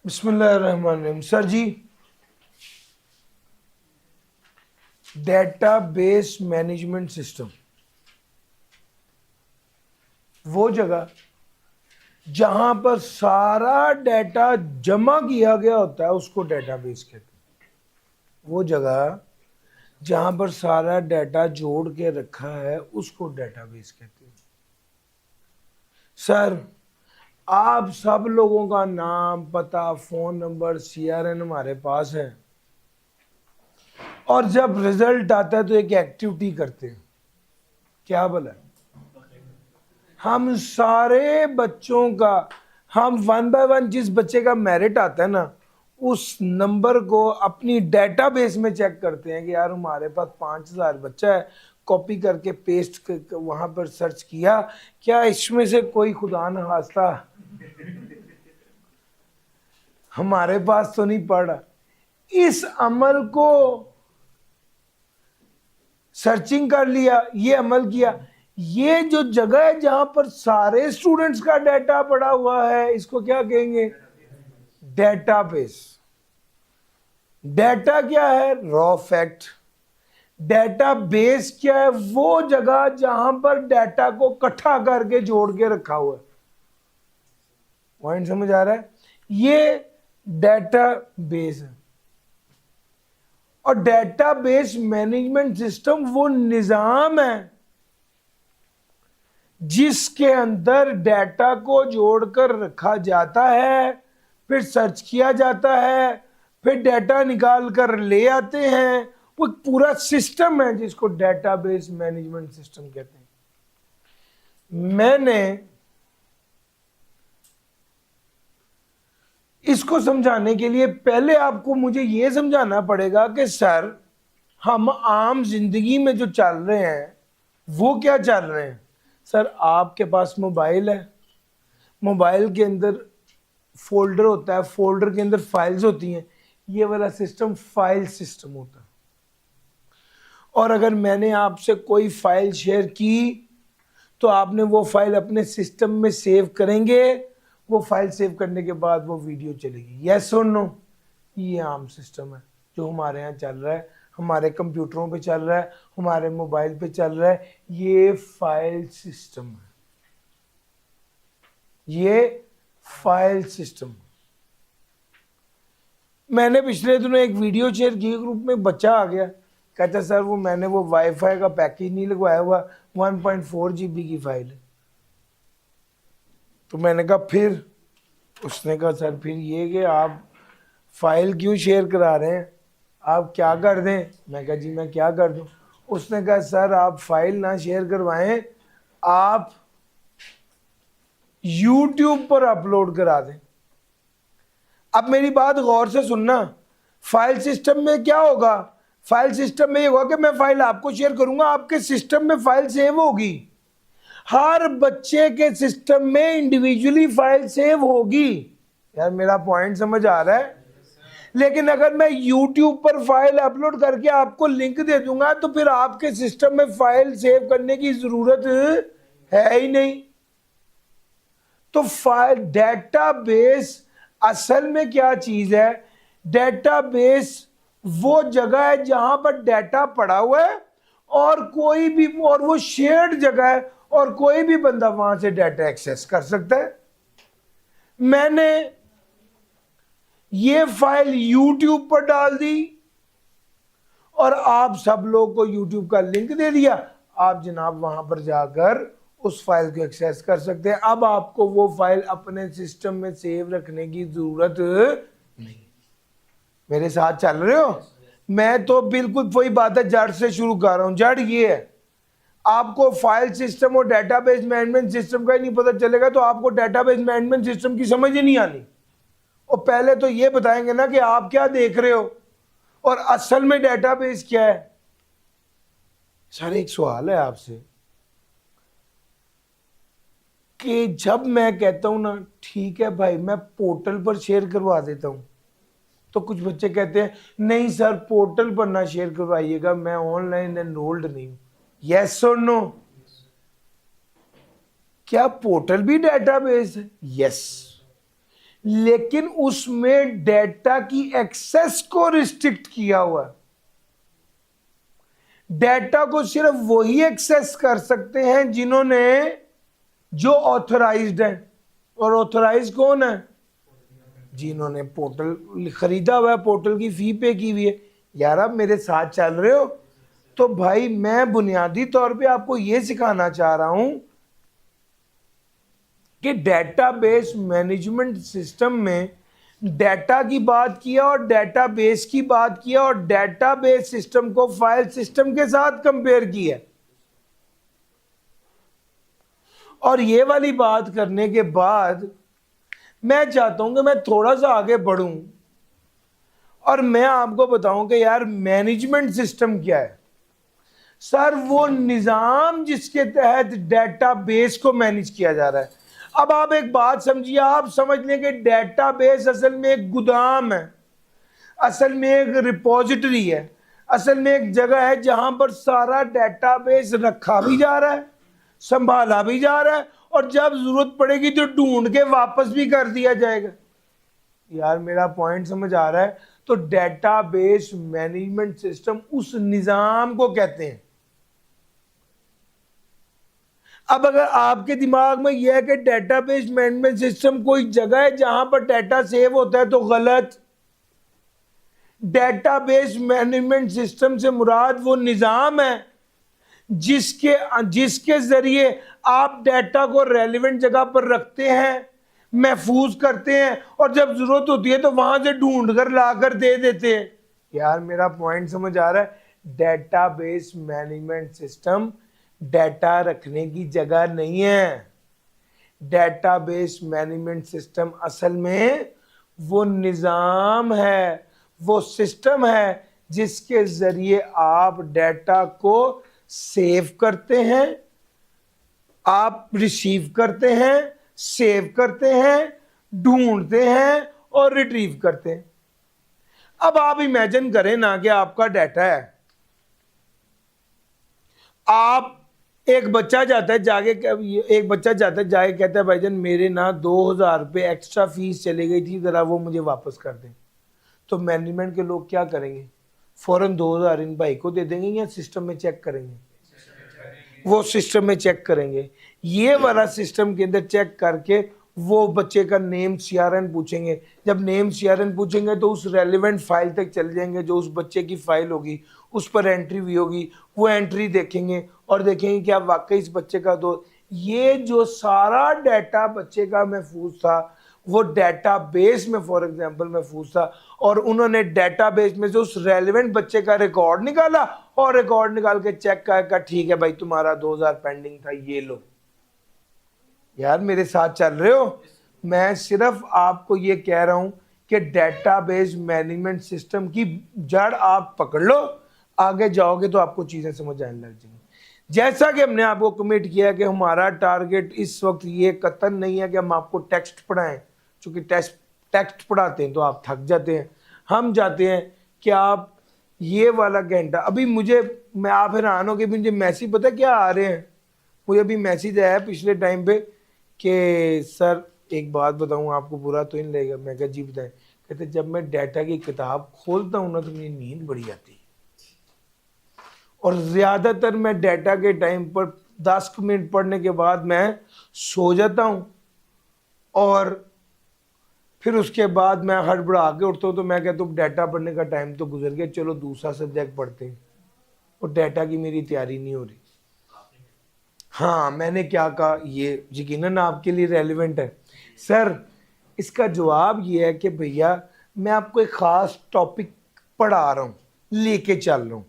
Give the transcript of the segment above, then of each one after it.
बिस्मिल्लाहिर्रहमानिर्रहीम। सर जी, database management system वो जगह जहां पर सारा डाटा जमा किया गया होता है उसको डेटाबेस कहते हैं। वो जगह जहां पर सारा डाटा जोड़ के रखा है उसको डेटाबेस कहते हैं। सर, आप सब लोगों का नाम, पता, फोन नंबर, सीआरएन हमारे पास है और जब रिजल्ट आता है तो एक एक्टिविटी करते हैं। क्या बोला? हम सारे बच्चों का, हम वन बाय वन जिस बच्चे का मेरिट आता है ना, उस नंबर को अपनी डेटाबेस में चेक करते हैं कि यार हमारे पास 5,000 बच्चा है, कॉपी करके पेस्ट वहां पर सर्च किया, क्या इसमें से कोई खुदा न खास्ता हमारे पास तो नहीं पढ़ रहा। इस अमल को सर्चिंग कर लिया, ये अमल किया। ये जो जगह है जहां पर सारे स्टूडेंट्स का डाटा पड़ा हुआ है, इसको क्या कहेंगे? डेटाबेस। डाटा क्या है? Raw fact. डेटाबेस क्या है? वो जगह जहां पर डाटा को इकट्ठा करके जोड़ के रखा हुआ है। पॉइंट समझ आ रहा है? ये डेटाबेस है। और डेटाबेस मैनेजमेंट सिस्टम वो निजाम है जिसके अंदर डाटा को जोड़कर रखा जाता है, फिर सर्च किया जाता है, फिर डाटा निकाल कर ले आते हैं। वो पूरा सिस्टम है जिसको डेटाबेस मैनेजमेंट सिस्टम कहते हैं। मैंने इसको समझाने के लिए पहले आपको मुझे यह समझाना पड़ेगा कि सर, हम आम जिंदगी में जो चल रहे हैं वो क्या चल रहे हैं। सर, आपके पास मोबाइल है, मोबाइल के अंदर फोल्डर होता है, फोल्डर के अंदर फाइल्स होती हैं। ये वाला सिस्टम फाइल सिस्टम होता है। और अगर मैंने आपसे कोई फाइल शेयर की तो आपने वो फाइल अपने सिस्टम में सेव करेंगे। वो फाइल सेव करने के बाद वो वीडियो चलेगी। यस और नो? ये आम सिस्टम है जो हमारे यहाँ चल रहा है, हमारे कंप्यूटरों पे चल रहा है, हमारे मोबाइल पे चल रहा है। ये फाइल सिस्टम है, ये फाइल सिस्टम। मैंने पिछले दिनों एक वीडियो शेयर की, ग्रुप में बच्चा आ गया, कहता सर वो मैंने वो वाईफाई का पैकेज नहीं लगवाया हुआ, 1.4 GB की फाइल है। तो मैंने कहा फिर? उसने कहा सर फिर ये कि आप फाइल क्यों शेयर करा रहे हैं, आप क्या कर दें? मैं कहा जी मैं क्या कर दूं? उसने कहा सर आप फाइल ना शेयर करवाएं, आप YouTube पर अपलोड करा दें। अब मेरी बात गौर से सुनना। फाइल सिस्टम में क्या होगा? फाइल सिस्टम में ये होगा कि मैं फाइल आपको शेयर करूंगा, आपके सिस्टम में फाइल सेव होगी। हर बच्चे के सिस्टम में इंडिविजुअली फाइल सेव होगी। यार मेरा पॉइंट समझ आ रहा है? लेकिन अगर मैं YouTube पर फाइल अपलोड करके आपको लिंक दे दूंगा तो फिर आपके सिस्टम में फाइल सेव करने की जरूरत है ही नहीं। तो फाइल डेटाबेस असल में क्या चीज है? डेटाबेस वो जगह है जहां पर डाटा पड़ा हुआ है और कोई भी, और वो शेयर्ड जगह है और कोई भी बंदा वहां से डाटा एक्सेस कर सकता है। मैंने ये फाइल YouTube पर डाल दी और आप सब लोग को YouTube का लिंक दे दिया। आप जनाब वहां पर जाकर उस फाइल को एक्सेस कर सकते हैं। अब आपको वो फाइल अपने सिस्टम में सेव रखने की जरूरत नहीं। मेरे साथ चल रहे हो? मैं तो बिल्कुल वही बात है, जड़ से शुरू कर रहा हूं। जड़ ये है, आपको फाइल सिस्टम और डेटाबेस मैनेजमेंट सिस्टम का ही नहीं पता चलेगा तो आपको डेटाबेस मैनेजमेंट सिस्टम की समझ ही नहीं आनी। और पहले तो ये बताएंगे ना कि आप क्या देख रहे हो और असल में डेटाबेस क्या है। सर एक सवाल है आपसे कि जब मैं कहता हूं ना ठीक है भाई मैं पोर्टल पर शेयर करवा देता हूं, तो कुछ बच्चे कहते हैं नहीं सर पोर्टल पर ना शेयर करवाइएगा, मैं ऑनलाइन एनरोल्ड नहीं हूं। यस और नो? क्या पोर्टल भी डेटाबेस है? यस। लेकिन उसमें डेटा की एक्सेस को रिस्ट्रिक्ट किया हुआ है। डेटा को सिर्फ वही एक्सेस कर सकते हैं जिन्होंने, जो ऑथराइज्ड है। और ऑथराइज कौन है? जिन्होंने पोर्टल खरीदा हुआ है, पोर्टल की फी पे की हुई है। यार आप मेरे साथ चल रहे हो? तो भाई मैं बुनियादी तौर पे आपको यह सिखाना चाह रहा हूं कि डेटाबेस मैनेजमेंट सिस्टम में डेटा की बात किया और डेटाबेस की बात किया और डेटाबेस सिस्टम को फाइल सिस्टम के साथ कंपेयर किया। और ये वाली बात करने के बाद मैं चाहता हूं कि मैं थोड़ा सा आगे बढ़ूं और मैं आपको बताऊं कि यार मैनेजमेंट सिस्टम क्या है। सर वो निजाम जिसके तहत डेटाबेस को मैनेज किया जा रहा है। अब आप एक बात समझिए, आप समझ लें कि डेटाबेस असल में एक गोदाम है, असल में एक रिपोजिटरी है, असल में एक जगह है जहां पर सारा डेटाबेस रखा भी जा रहा है, संभाला भी जा रहा है, और जब जरूरत पड़ेगी तो ढूंढ के वापस भी कर दिया जाएगा। यार मेरा पॉइंट समझ आ रहा है? तो डेटाबेस मैनेजमेंट सिस्टम उस निजाम को कहते हैं। अब अगर आपके दिमाग में यह है कि डेटाबेस मैनेजमेंट सिस्टम कोई जगह है जहां पर डेटा सेव होता है, तो गलत। डेटाबेस मैनेजमेंट सिस्टम से मुराद वो निजाम है जिसके जरिए आप डेटा को रेलेवेंट जगह पर रखते हैं, महफूज करते हैं, और जब जरूरत होती है तो वहां से ढूंढ कर लाकर दे देते हैं। यार मेरा पॉइंट समझ आ रहा है? डेटाबेस मैनेजमेंट सिस्टम डेटा रखने की जगह नहीं है। डेटाबेस मैनेजमेंट सिस्टम असल में वो निजाम है, वो सिस्टम है जिसके जरिए आप डेटा को सेव करते हैं, आप रिसीव करते हैं, सेव करते हैं, ढूंढते हैं और रिट्रीव करते हैं। अब आप इमेजिन करें ना कि आपका डेटा है, आप एक बच्चा जाता है जाके कहता है भाईजान मेरे ना 2000 रुपये एक्स्ट्रा फीस चली गई थी, जरा वो मुझे वापस कर दें। तो मैनेजमेंट के लोग क्या करेंगे? फौरन 2000 इन भाई को दे देंगे या सिस्टम में चेक करेंगे? वो सिस्टम में चेक करेंगे। ये वाला सिस्टम के अंदर चेक करके वो बच्चे का नेम सीआरएन पूछेंगे। जब नेम सीआरएन पूछेंगे तो उस रेलिवेंट फाइल तक चले जाएंगे जो उस बच्चे की फाइल होगी, उस पर एंट्री हुई होगी, वो एंट्री देखेंगे और देखेंगे कि आप वाकई इस बच्चे का दो। ये जो सारा डाटा बच्चे का महफूज था वो डेटाबेस में फॉर एग्जांपल महफूज था, और उन्होंने डेटाबेस में से उस रेलेवेंट बच्चे का रिकॉर्ड निकाला और रिकॉर्ड निकाल के चेक कर ठीक है भाई तुम्हारा 2000 पेंडिंग था, ये लो। यार मेरे साथ चल रहे हो? मैं सिर्फ आपको ये कह रहा हूं कि डेटाबेस मैनेजमेंट सिस्टम की जड़ आप पकड़ लो, आगे जाओगे तो आपको चीजें समझ आने लग जाएंगी। जैसा कि हमने आपको कमिट किया कि हमारा टारगेट इस वक्त ये कतन नहीं है कि हम आपको टेक्स्ट पढ़ाएं, क्योंकि टेक्स्ट पढ़ाते हैं तो आप थक जाते हैं। हम चाहते हैं कि आप ये वाला घंटा, अभी मैं आप हैरान हो कि मुझे मैसेज पता क्या आ रहे हैं। मुझे अभी मैसेज आया पिछले टाइम पे कि सर एक बात बताऊं आपको, बुरा तो नहीं लगेगा। मैं कहा जी बताएं। कहते जब मैं डाटा की किताब खोलता हूं ना तो मुझे नींद बड़ी आती है, और ज़्यादातर मैं डाटा के टाइम पर 10 मिनट पढ़ने के बाद मैं सो जाता हूं, और फिर उसके बाद मैं हड़बड़ा के उठता हूं। तो मैं कहता हूँ डाटा पढ़ने का टाइम तो गुजर गया, चलो दूसरा सब्जेक्ट पढ़ते हैं, और डाटा की मेरी तैयारी नहीं हो रही। हाँ मैंने क्या कहा ये यकीनन आपके लिए रेलिवेंट है। सर इसका जवाब ये है कि भैया मैं आपको एक ख़ास टॉपिक पढ़ा रहा हूँ, लेके चल रहा हूँ।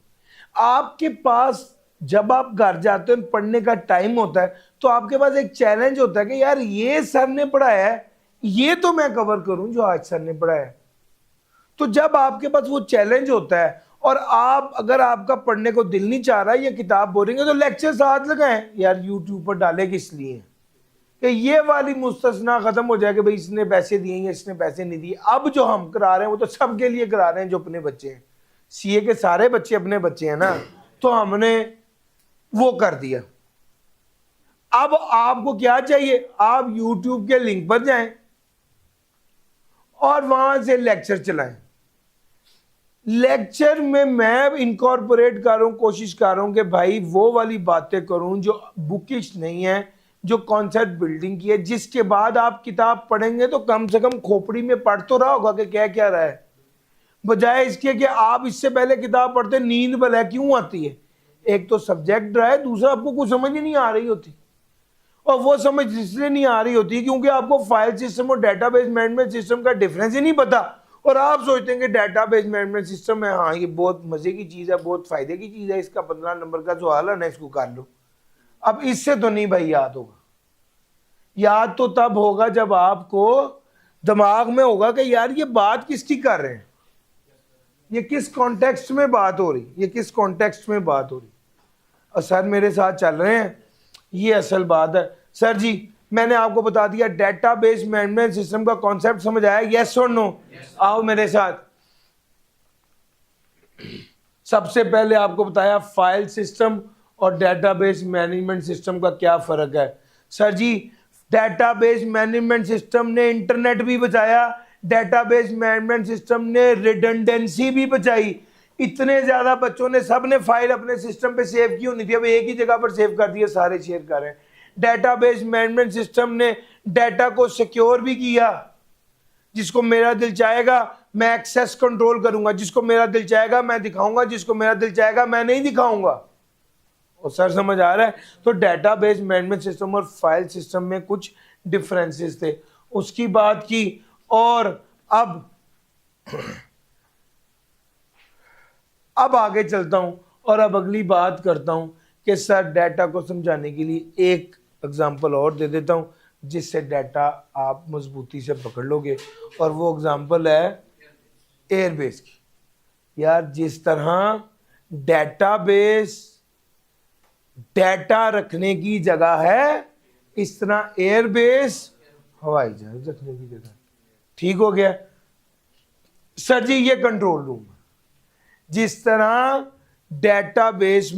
आपके पास जब आप घर जाते हो पढ़ने का टाइम होता है तो आपके पास एक चैलेंज होता है कि यार ये सर ने पढ़ाया है, ये तो मैं कवर करूं जो आज सर ने पढ़ाया है। तो जब आपके पास वो चैलेंज होता है और आप अगर आपका पढ़ने को दिल नहीं चाह रहा, ये किताब बोलेंगे तो लेक्चर साथ लगाएं। यार यूट्यूब पर डाले किस लिए कि ये वाली मुस्तस्ना खत्म हो जाए कि भाई इसने पैसे दिए या इसने पैसे नहीं दिए। अब जो हम करा रहे हैं वो तो सबके लिए करा रहे हैं जो अपने बच्चे हैं। सीए के सारे बच्चे अपने बच्चे हैं ना, तो हमने वो कर दिया। अब आपको क्या चाहिए? आप YouTube के लिंक पर जाएं, और वहां से लेक्चर चलाएं। लेक्चर में मैं इनकॉर्पोरेट कर रहा हूं, कोशिश कर रहा हूं कि भाई वो वाली बातें करूं जो बुकिश नहीं है, जो कॉन्सेप्ट बिल्डिंग की है, जिसके बाद आप किताब पढ़ेंगे तो कम से कम खोपड़ी में पढ़ तो रहा होगा कि क्या क्या रहा है, बजाय इसके कि आप इससे पहले किताब पढ़ते नींद भला क्यों आती है। एक तो सब्जेक्ट रहा है, दूसरा आपको कुछ समझ ही नहीं आ रही होती, और वो समझ इसलिए नहीं आ रही होती क्योंकि आपको फाइल सिस्टम और डेटाबेस मैनेजमेंट सिस्टम का डिफरेंस ही नहीं पता, और आप सोचते हैं कि डेटाबेस मैनेजमेंट सिस्टम है, हाँ ये बहुत मजे की चीज है, बहुत फायदे की चीज है, इसका 15 नंबर का सवाल है ना, इसको कर लो। अब इससे तो नहीं भाई याद होगा। याद तो तब होगा जब आपको दिमाग में होगा कि यार ये बात किसकी कर रहे हैं, ये किस कॉन्टेक्स्ट में बात हो रही, ये किस कॉन्टेक्स्ट में बात हो रही। और सर मेरे साथ चल रहे हैं, ये असल बात है। सर जी मैंने आपको बता दिया डेटाबेस मैनेजमेंट सिस्टम का कॉन्सेप्ट समझ आया, यस और नो? आओ मेरे साथ। सबसे पहले आपको बताया फाइल सिस्टम और डेटाबेस मैनेजमेंट सिस्टम का क्या फर्क है। सर जी डेटाबेस मैनेजमेंट सिस्टम ने इंटरनेट भी बचाया, डेटाबेस मैनेजमेंट सिस्टम ने रिडंडेंसी भी बचाई। इतने ज्यादा बच्चों ने सब ने फाइल अपने सिस्टम पे सेव की होनी थी, अब एक ही जगह पर सेव कर दिया, सारे शेयर कर रहे हैं। डेटाबेस मैनेजमेंट सिस्टम ने डाटा को सिक्योर भी किया, जिसको मेरा दिल चाहेगा मैं एक्सेस कंट्रोल करूंगा, जिसको मेरा दिल चाहेगा मैं दिखाऊंगा, जिसको मेरा दिल चाहेगा मैं नहीं दिखाऊंगा। और सर समझ आ रहा है? तो डेटाबेस मैनेजमेंट सिस्टम और फाइल सिस्टम में कुछ डिफरेंसेस थे, उसकी बात की। और अब आगे चलता हूं और अब अगली बात करता हूं कि सर डाटा को समझाने के लिए एक एग्जांपल और दे देता हूं जिससे डाटा आप मजबूती से पकड़ लोगे, और वो एग्जांपल है एयरबेस की। यार जिस तरह डेटाबेस डाटा रखने की जगह है, इस तरह एयरबेस हवाई जहाज रखने की जगह। ठीक हो गया सर जी? ये कंट्रोल रूम। जिस तरह डेटाबेस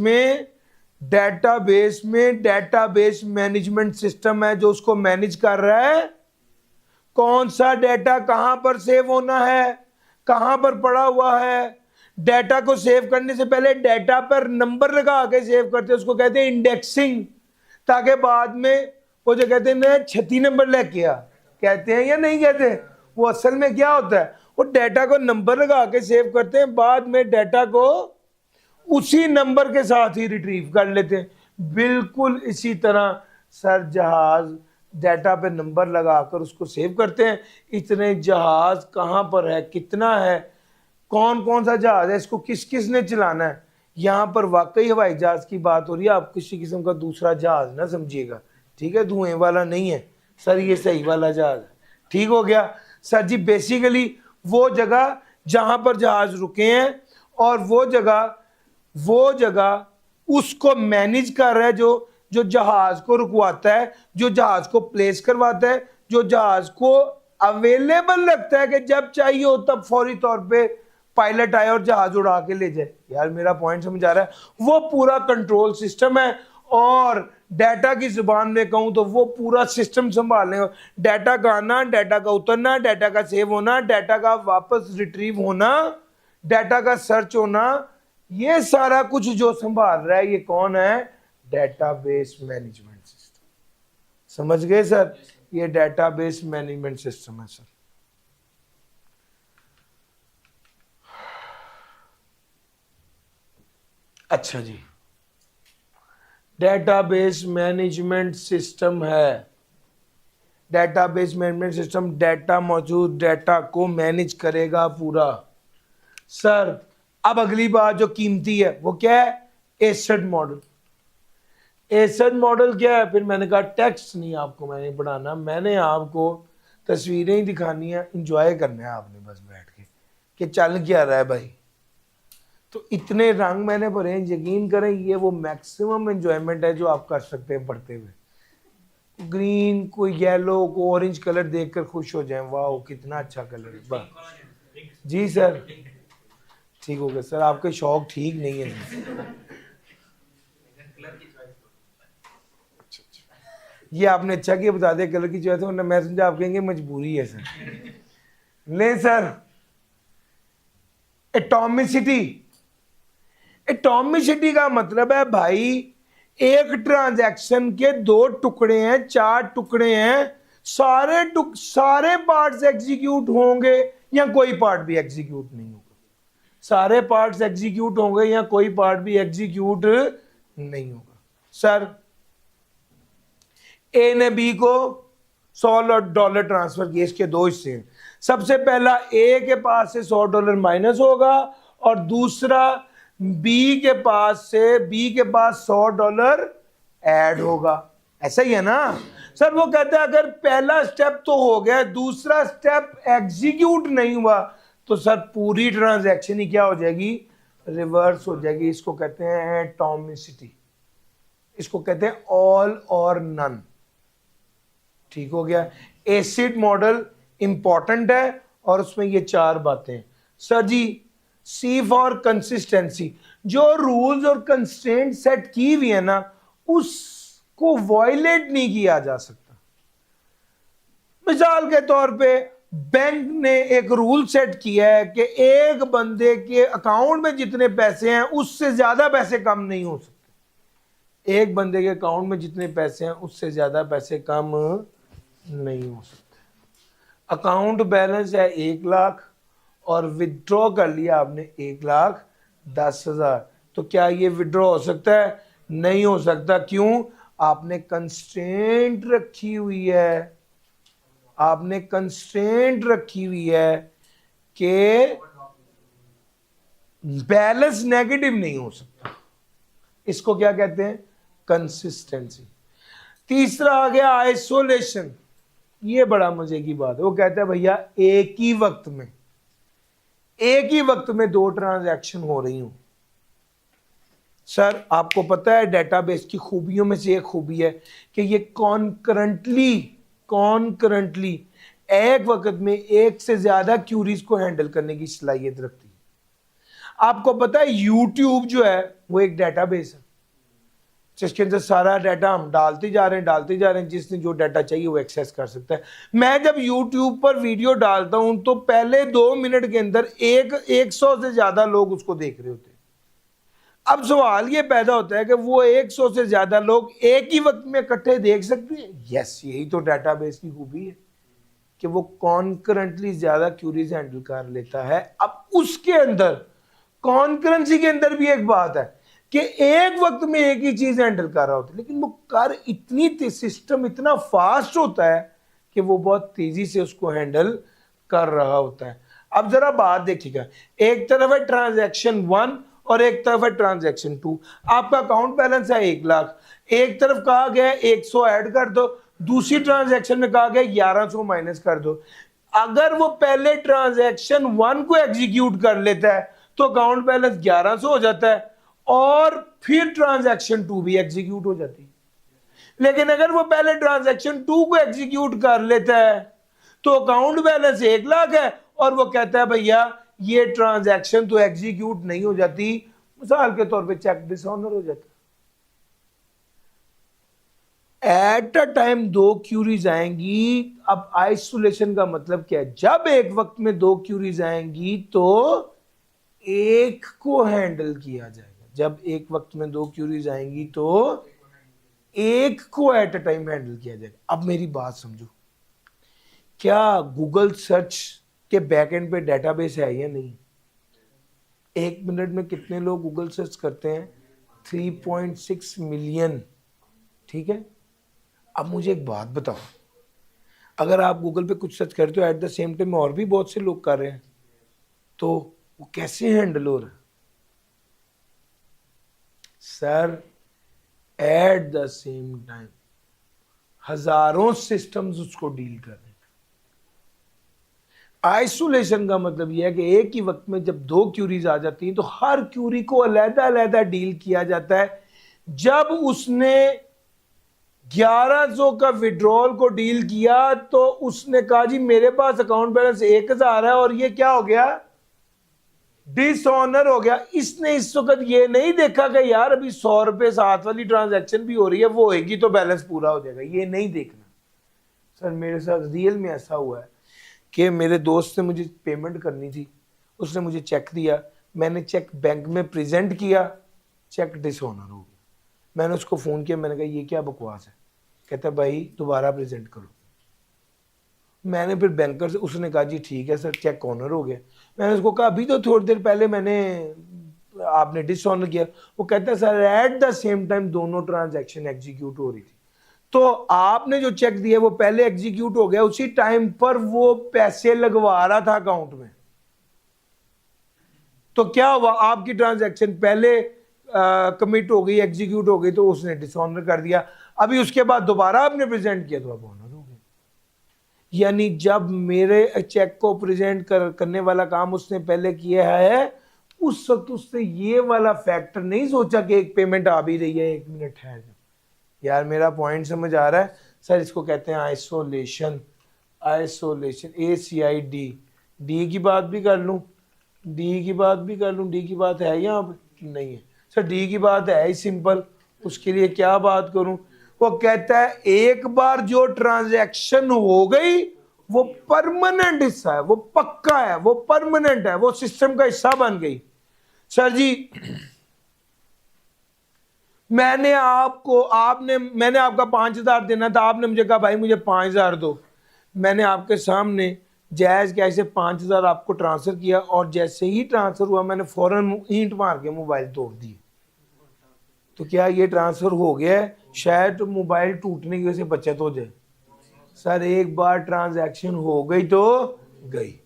मैनेजमेंट सिस्टम है जो उसको मैनेज कर रहा है, कौन सा डाटा कहां पर सेव होना है, कहां पर पड़ा हुआ है। डाटा को सेव करने से पहले डाटा पर नंबर लगा के सेव करते हैं, उसको कहते हैं इंडेक्सिंग, ताकि बाद में वो जो कहते हैं ना 36 नंबर लेके आ, कहते हैं या नहीं कहते? वो असल में क्या होता है, वो डाटा को नंबर लगा के सेव करते हैं, बाद में डाटा को उसी नंबर के साथ ही रिट्रीव कर लेते हैं। बिल्कुल इसी तरह सर जहाज डाटा पे नंबर लगाकर उसको सेव करते हैं, इतने जहाज कहां पर है, कितना है, कौन कौन सा जहाज है, इसको किस किस ने चलाना है। यहां पर वाकई हवाई जहाज की बात हो रही है, आप किसी किस्म का दूसरा जहाज ना समझिएगा, ठीक है? धुएं वाला नहीं है सर, ये सही वाला जहाज है। ठीक हो गया सर जी? बेसिकली वो जगह जहां पर जहाज रुके हैं, और वो जगह उसको मैनेज कर रहा है, जो जहाज को रुकवाता है, जो जहाज को प्लेस करवाता है, जो जहाज को अवेलेबल रखता है कि जब चाहिए हो तब फौरी तौर पे पायलट आए और जहाज उड़ा के ले जाए। यार मेरा पॉइंट समझ आ रहा है? वो पूरा कंट्रोल सिस्टम है, और डाटा की जुबान में कहूं तो वो पूरा सिस्टम संभालने, डाटा का आना, डाटा का उतरना, डाटा का सेव होना, डाटा का वापस रिट्रीव होना, डाटा का सर्च होना, ये सारा कुछ जो संभाल रहा है ये कौन है? Database management system. समझ गए सर? ये डेटाबेस मैनेजमेंट सिस्टम है सर। अच्छा जी, डेटाबेस मैनेजमेंट सिस्टम है। डेटाबेस मैनेजमेंट सिस्टम डाटा मौजूद डाटा को मैनेज करेगा पूरा। सर अब अगली बात जो कीमती है वो क्या है? Asset model. एसेट मॉडल क्या है? फिर मैंने कहा टेक्स्ट नहीं आपको मैंने पढ़ाना, मैंने आपको तस्वीरें ही दिखानी है, इंजॉय करना है आपने बस बैठ के कि चल क्या रहा है भाई। तो इतने रंग मैंने भरे हैं, यकीन करें ये वो मैक्सिमम एंजॉयमेंट है जो आप कर सकते हैं पढ़ते हुए। ग्रीन, कोई येलो, कोई ऑरेंज कलर देखकर खुश हो जाएं, वाह कितना अच्छा कलर है। वाह जी सर, ठीक हो गया सर, आपके शौक ठीक नहीं है। ये आपने अच्छा किया बता दिया कलर की चॉइस, वरना मैं समझा आप कहेंगे मजबूरी है सर। ले सर, एटॉमिसिटी। एटॉमिसिटी का मतलब है भाई एक ट्रांजैक्शन के 2 टुकड़े हैं, 4 टुकड़े हैं, सारे पार्ट्स एग्जीक्यूट होंगे या कोई पार्ट भी एग्जीक्यूट नहीं होगा। सारे पार्ट्स एग्जीक्यूट होंगे या कोई पार्ट भी एग्जीक्यूट नहीं होगा। सर ए ने बी को $100 ट्रांसफर किए, इसके 2 हिस्से हैं। सबसे पहला ए के पास से $100 माइनस होगा और दूसरा बी के पास $100 ऐड होगा। ऐसा ही है ना सर? वो कहता है अगर पहला स्टेप तो हो गया, दूसरा स्टेप एग्जीक्यूट नहीं हुआ, तो सर पूरी ट्रांजैक्शन ही क्या हो जाएगी? रिवर्स हो जाएगी। इसको कहते हैं एटॉमिसिटी, इसको कहते हैं ऑल और नन। ठीक हो गया? एसिड मॉडल इंपॉर्टेंट है और उसमें ये 4 बातें। Sir ji C for consistency, जो रूल्स और कंस्ट्रेंट सेट की हुई है ना, उसको वायलेट नहीं किया जा सकता। मिसाल के तौर पे बैंक ने एक रूल सेट किया है कि एक बंदे के अकाउंट में जितने पैसे हैं उससे ज्यादा पैसे कम नहीं हो सकते। एक बंदे के अकाउंट में जितने पैसे हैं उससे ज्यादा पैसे कम नहीं हो सकते। अकाउंट बैलेंस है 1 लाख और विड्रॉ कर लिया आपने 1,10,000, तो क्या ये विड्रॉ हो सकता है? नहीं हो सकता। क्यों? आपने कंस्ट्रेंट रखी हुई है, आपने कंस्ट्रेंट रखी हुई है कि बैलेंस नेगेटिव नहीं हो सकता। इसको क्या कहते हैं? कंसिस्टेंसी। तीसरा आ गया आइसोलेशन। ये बड़ा मजे की बात है। वो कहता है भैया एक ही वक्त में 2 ट्रांजैक्शन हो रही हूं। सर आपको पता है डेटाबेस की खूबियों में से एक खूबी है कि ये कॉन्करेंटली एक वक्त में एक से ज्यादा क्यूरीज को हैंडल करने की सलाहियत रखती है। आपको पता है यूट्यूब जो है वो एक डेटाबेस है जिसके अंदर सारा डाटा हम डालते जा रहे हैं, जिसने जो डाटा चाहिए वो एक्सेस कर सकता है। मैं जब यूट्यूब पर वीडियो डालता हूं तो पहले 2 मिनट के अंदर 100 से ज्यादा लोग उसको देख रहे होते हैं। अब सवाल ये पैदा होता है कि वो 100 से ज्यादा लोग एक ही वक्त में इकट्ठे देख सकते हैं? यस, यही तो डाटाबेस की खूबी है कि वो कॉन्करेंटली ज्यादा क्यूरीज हैंडल कर लेता है। अब उसके अंदर कॉन्करेंसी के अंदर भी एक बात है कि एक वक्त में एक ही चीज हैंडल कर रहा होता है, लेकिन वो सिस्टम इतना फास्ट होता है कि वो बहुत तेजी से उसको हैंडल कर रहा होता है। अब जरा बात देखिएगा, एक तरफ है ट्रांजैक्शन 1 और एक तरफ है ट्रांजैक्शन 2। आपका अकाउंट बैलेंस है 1 लाख, एक तरफ कहा गया 100 ऐड कर दो, दूसरी ट्रांजैक्शन में कहा गया 1100 माइनस कर दो। अगर वो पहले ट्रांजैक्शन 1 को एग्जीक्यूट कर लेता है तो अकाउंट बैलेंस 1100 हो जाता है और फिर ट्रांजैक्शन 2 भी एग्जीक्यूट हो जाती है। लेकिन अगर वो पहले ट्रांजैक्शन 2 को एग्जीक्यूट कर लेता है तो अकाउंट बैलेंस 1 लाख है और वो कहता है भैया ये ट्रांजैक्शन तो एग्जीक्यूट नहीं हो जाती, मिसाल के तौर पे चेक डिसऑनर हो जाता। एट अ टाइम 2 क्यूरीज आएंगी। अब आइसोलेशन का मतलब क्या है? जब एक वक्त में 2 क्यूरीज आएंगी तो एक को हैंडल किया जाएगा। जब एक वक्त में 2 क्यूरीज आएंगी तो एक को एट अ टाइम हैंडल किया जाएगा। अब मेरी बात समझो, क्या गूगल सर्च के बैकएंड पे डेटाबेस है या नहीं? 1 मिनट में कितने लोग गूगल सर्च करते हैं? 3.6 मिलियन। ठीक है, अब मुझे एक बात बताओ, अगर आप गूगल पे कुछ सर्च करते हो एट द सेम टाइम और भी बहुत से लोग कर रहे हैं, तो वो कैसे हैंडल हो रहा है? Sir at the same time हजारों सिस्टम्स उसको डील कर रहे हैं। आइसोलेशन का मतलब यह है कि एक ही वक्त में जब 2 क्यूरीज आ जाती हैं तो हर क्यूरी को अलग-अलग डील किया जाता है। जब उसने 1100 का विड्रॉल को डील किया तो उसने कहा जी मेरे पास अकाउंट बैलेंस 1000 है और ये क्या हो गया? डिसऑनर हो गया। इसने इस वक्त ये नहीं देखा कि यार अभी 100 रुपए साथ वाली ट्रांजैक्शन भी हो रही है, वो होगी तो बैलेंस पूरा हो जाएगा। ये नहीं देखना। सर मेरे साथ रियल में ऐसा हुआ है कि मेरे दोस्त ने मुझे पेमेंट करनी थी, उसने मुझे चेक दिया, मैंने चेक बैंक में प्रेजेंट किया, चेक डिसऑनर हो गया। मैंने उसको फ़ोन किया, मैंने कहा ये क्या बकवास है। कहता है भाई दोबारा प्रेजेंट करो। मैंने फिर बैंकर से, उसने कहा जी ठीक है सर, चेक ऑनर हो गया। मैंने उसको कहा अभी तो थोड़ी देर पहले आपने डिसऑनर किया। वो कहता है sir at the same time दोनों ट्रांजैक्शन एग्जीक्यूट हो रही थी, तो आपने जो चेक दिया वो पहले एग्जीक्यूट हो गया, उसी टाइम पर वो पैसे लगवा रहा था अकाउंट में, तो क्या हुआ, आपकी ट्रांजैक्शन पहले कमिट हो गई, एग्जीक्यूट हो गई, तो उसने डिसऑनर कर दिया। अभी उसके बाद दोबारा आपने प्रेजेंट किया तो अब ऑनर हो गया। यानी जब मेरे चेक को प्रेजेंट करने वाला काम उसने पहले किया है, उस वक्त उसने ये वाला फैक्टर नहीं सोचा कि एक पेमेंट आ भी रही है, 1 मिनट है। यार मेरा पॉइंट समझ आ रहा है सर? इसको कहते हैं आइसोलेशन। Isolation, ACID। डी की बात भी कर लूं, डी की बात भी कर लूं, डी की बात है यहाँ पे नहीं है सर? डी की बात है ही सिंपल, उसके लिए क्या बात करूं? वो कहता है एक बार जो ट्रांजैक्शन हो गई वो परमानेंट हिस्सा है, वो पक्का है, वो परमानेंट है, वो सिस्टम का हिस्सा बन गई। सर जी मैंने आपका 5,000 देना था, आपने मुझे कहा भाई मुझे 5,000 दो। मैंने आपके सामने जायज़ कैसे 5,000 आपको ट्रांसफ़र किया, और जैसे ही ट्रांसफ़र हुआ मैंने फ़ौरन ईंट मार के मोबाइल तोड़ दिए। तो क्या ये ट्रांसफ़र हो गया है? शायद मोबाइल टूटने की वजह से बचत हो जाए। सर एक बार ट्रांजैक्शन हो गई तो गई।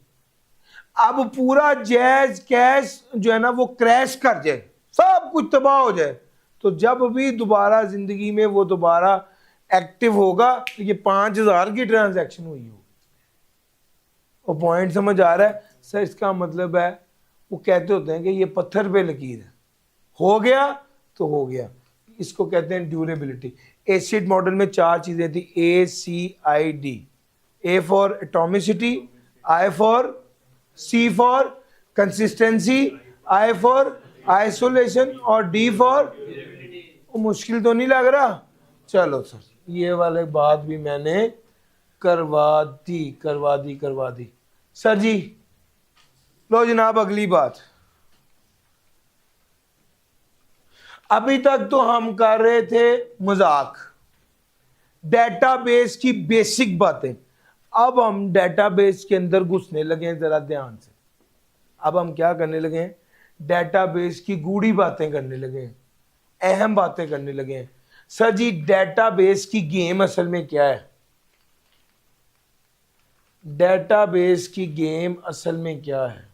अब पूरा जायज कैश जो है ना वो क्रैश कर जाए, सब कुछ तबाह हो जाए, तो जब भी दोबारा जिंदगी में वो दोबारा एक्टिव होगा तो ये 5,000 की ट्रांजैक्शन हुई होगी। वो पॉइंट समझ आ रहा है सर? इसका मतलब है वो कहते होते हैं कि ये पत्थर पे लकीर है, हो गया तो हो गया। इसको कहते हैं ड्यूरेबिलिटी। एसिड मॉडल में 4 चीजें थी, ACID। A for atomicity, I for C for consistency, I for isolation, और D फॉर, मुश्किल तो नहीं लग रहा? चलो सर ये वाले बात भी मैंने करवा दी। सर जी लो जनाब अगली बात। अभी तक तो हम कर रहे थे मजाक, डेटाबेस की बेसिक बातें। अब हम डेटाबेस के अंदर घुसने लगे हैं, जरा ध्यान से। अब हम क्या करने लगे हैं? डेटाबेस की गूढ़ी बातें करने लगे हैं, अहम बातें करने लगे हैं। सर जी डेटाबेस की गेम असल में क्या है? डेटाबेस की गेम असल में क्या है?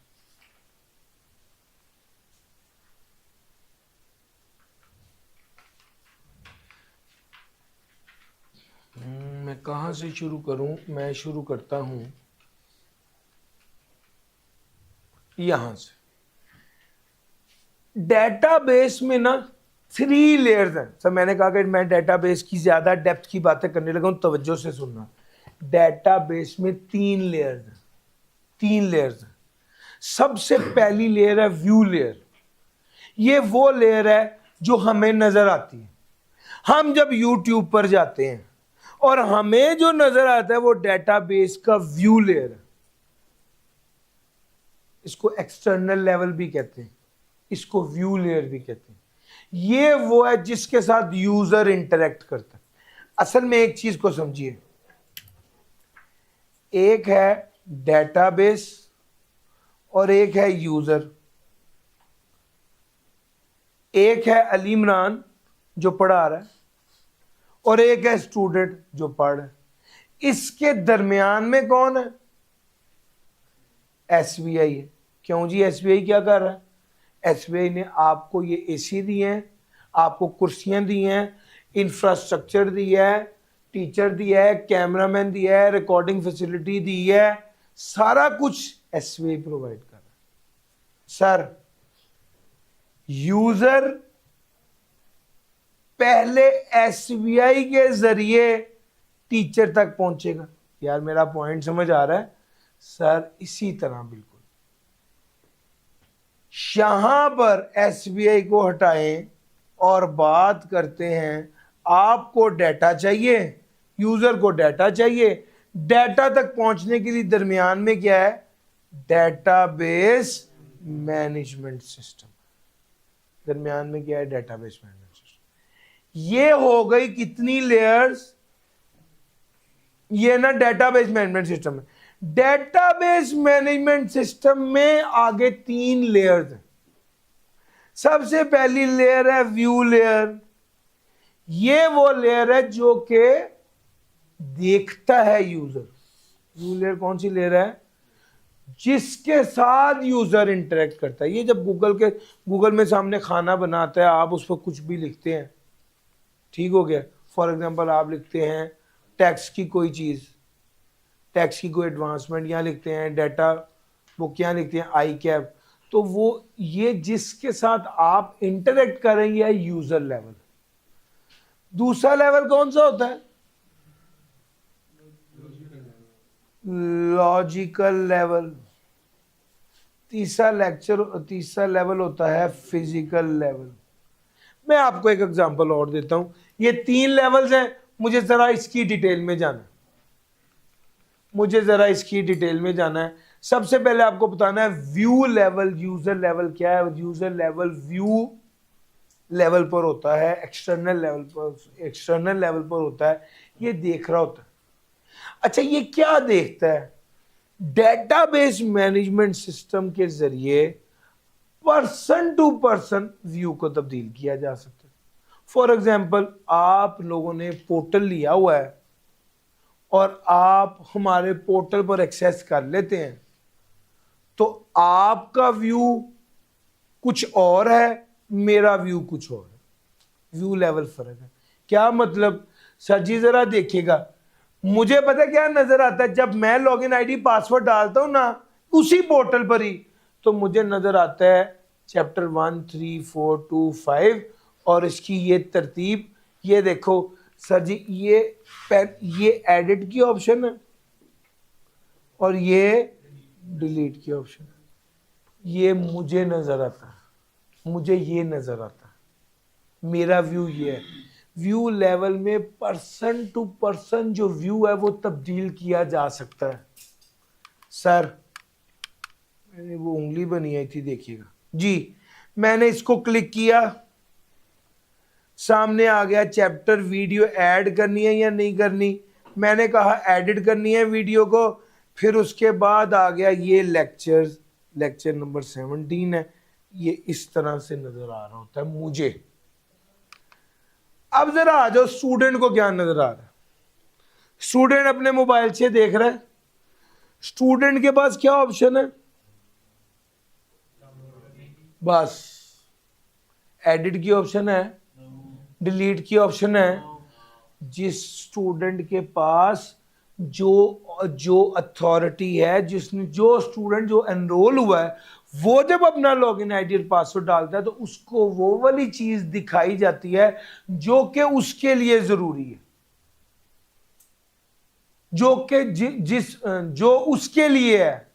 मैं कहां से शुरू करूं? मैं शुरू करता हूं यहां से। डेटाबेस में ना 3 लेयर्स हैं। सर मैंने कहा कि मैं डेटाबेस की ज्यादा डेप्थ की बातें करने लगा हूं, तवज्जो से सुनना। डेटाबेस में 3 लेयर्स हैं, 3 लेयर्स हैं। सबसे पहली लेयर है व्यू लेयर। ये वो लेयर है जो हमें नजर आती है। हम जब YouTube पर जाते हैं और हमें जो नजर आता है वो डेटाबेस का व्यू लेयर है। इसको एक्सटर्नल लेवल भी कहते हैं, इसको व्यू लेयर भी कहते हैं। ये वो है जिसके साथ यूजर इंटरेक्ट करता है। असल में एक चीज को समझिए, एक है डेटाबेस और एक है यूजर। एक है अली इमरान जो पढ़ा रहा है और एक है स्टूडेंट जो पढ़ रहा है। इसके दरमियान में कौन है? SBI है। क्यों जी? SBI क्या कर रहा है? SBI ने आपको ये AC दिए हैं, आपको कुर्सियां दी हैं, इंफ्रास्ट्रक्चर दिया है, टीचर दिया है, कैमरामैन दिया है, रिकॉर्डिंग फैसिलिटी दी है, सारा कुछ SBI प्रोवाइड कर रहा है। सर यूजर पहले SBI के जरिए टीचर तक पहुंचेगा। यार मेरा पॉइंट समझ आ रहा है? सर इसी तरह बिल्कुल यहां पर SBI को हटाएं और बात करते हैं, आपको डाटा चाहिए, यूजर को डाटा चाहिए, डाटा तक पहुंचने के लिए दरमियान में क्या है? Database management system. दरमियान में क्या है? Database management system. ये हो गई कितनी लेयर्स? ये ना डेटाबेस मैनेजमेंट सिस्टम है। डेटाबेस मैनेजमेंट सिस्टम में आगे 3 लेयर्स हैं। सबसे पहली लेयर है व्यू लेयर। ये वो लेयर है जो कि देखता है यूजर। व्यू लेयर कौन सी लेयर है? जिसके साथ यूजर इंटरेक्ट करता है। ये जब गूगल में सामने खाना बनाता है, आप उस पर कुछ भी लिखते हैं, ठीक हो गया। फॉर एग्जांपल आप लिखते हैं टैक्स की कोई चीज़, टैक्स की कोई एडवांसमेंट यहाँ लिखते हैं, डाटा बुक यहाँ लिखते हैं, आई कैप, तो वो ये जिसके साथ आप इंटरेक्ट करेंगे है यूजर लेवल। दूसरा लेवल कौन सा होता है? Logical level. तीसरा लेवल होता है फिजिकल लेवल। मैं आपको एक एग्जांपल और देता हूं। ये 3 लेवल्स हैं, मुझे जरा इसकी डिटेल में जाना है। सबसे पहले आपको बताना है व्यू लेवल। यूजर लेवल क्या है? यूजर लेवल व्यू लेवल पर होता है, एक्सटर्नल लेवल पर होता है, ये देख रहा होता है। अच्छा, ये क्या देखता है? डेटाबेस मैनेजमेंट सिस्टम के जरिए पर्सन टू पर्सन व्यू को तब्दील किया जा सकता है। फॉर एग्जाम्पल, आप लोगों ने पोर्टल लिया हुआ है और आप हमारे पोर्टल पर एक्सेस कर लेते हैं, तो आपका व्यू कुछ और है, मेरा व्यू कुछ और है। व्यू लेवल फर्क है। क्या मतलब? सर जी जरा देखिएगा, मुझे पता क्या नजर आता है? जब मैं लॉगिन आईडी पासवर्ड डालता हूं ना उसी पोर्टल पर ही, तो मुझे नजर आता है चैप्टर 1 3 4 2 5 और इसकी ये तरतीब। ये देखो सर जी, ये एडिट की ऑप्शन है और ये डिलीट की ऑप्शन है। ये मुझे नजर आता है, मुझे ये नजर आता है। मेरा व्यू ये है। व्यू लेवल में पर्सन टू पर्सन जो व्यू है वो तब्दील किया जा सकता है। सर मैंने वो उंगली बनी आई थी, देखिएगा जी, मैंने इसको क्लिक किया, सामने आ गया चैप्टर। वीडियो ऐड करनी है या नहीं करनी? मैंने कहा एडिट करनी है वीडियो को। फिर उसके बाद आ गया ये लेक्चर नंबर 17 है। ये इस तरह से नजर आ रहा होता है मुझे। अब जरा आ जाओ, स्टूडेंट को क्या नजर आ रहा है? स्टूडेंट अपने मोबाइल से देख रहा है। स्टूडेंट के पास क्या ऑप्शन है? बस एडिट की ऑप्शन है, डिलीट की ऑप्शन है। जिस स्टूडेंट के पास जो अथॉरिटी है, जो स्टूडेंट जो एनरोल हुआ है, वो जब अपना लॉगिन आईडी और पासवर्ड डालता है तो उसको वो वाली चीज दिखाई जाती है जो कि उसके लिए जरूरी है, जो कि जो उसके लिए है,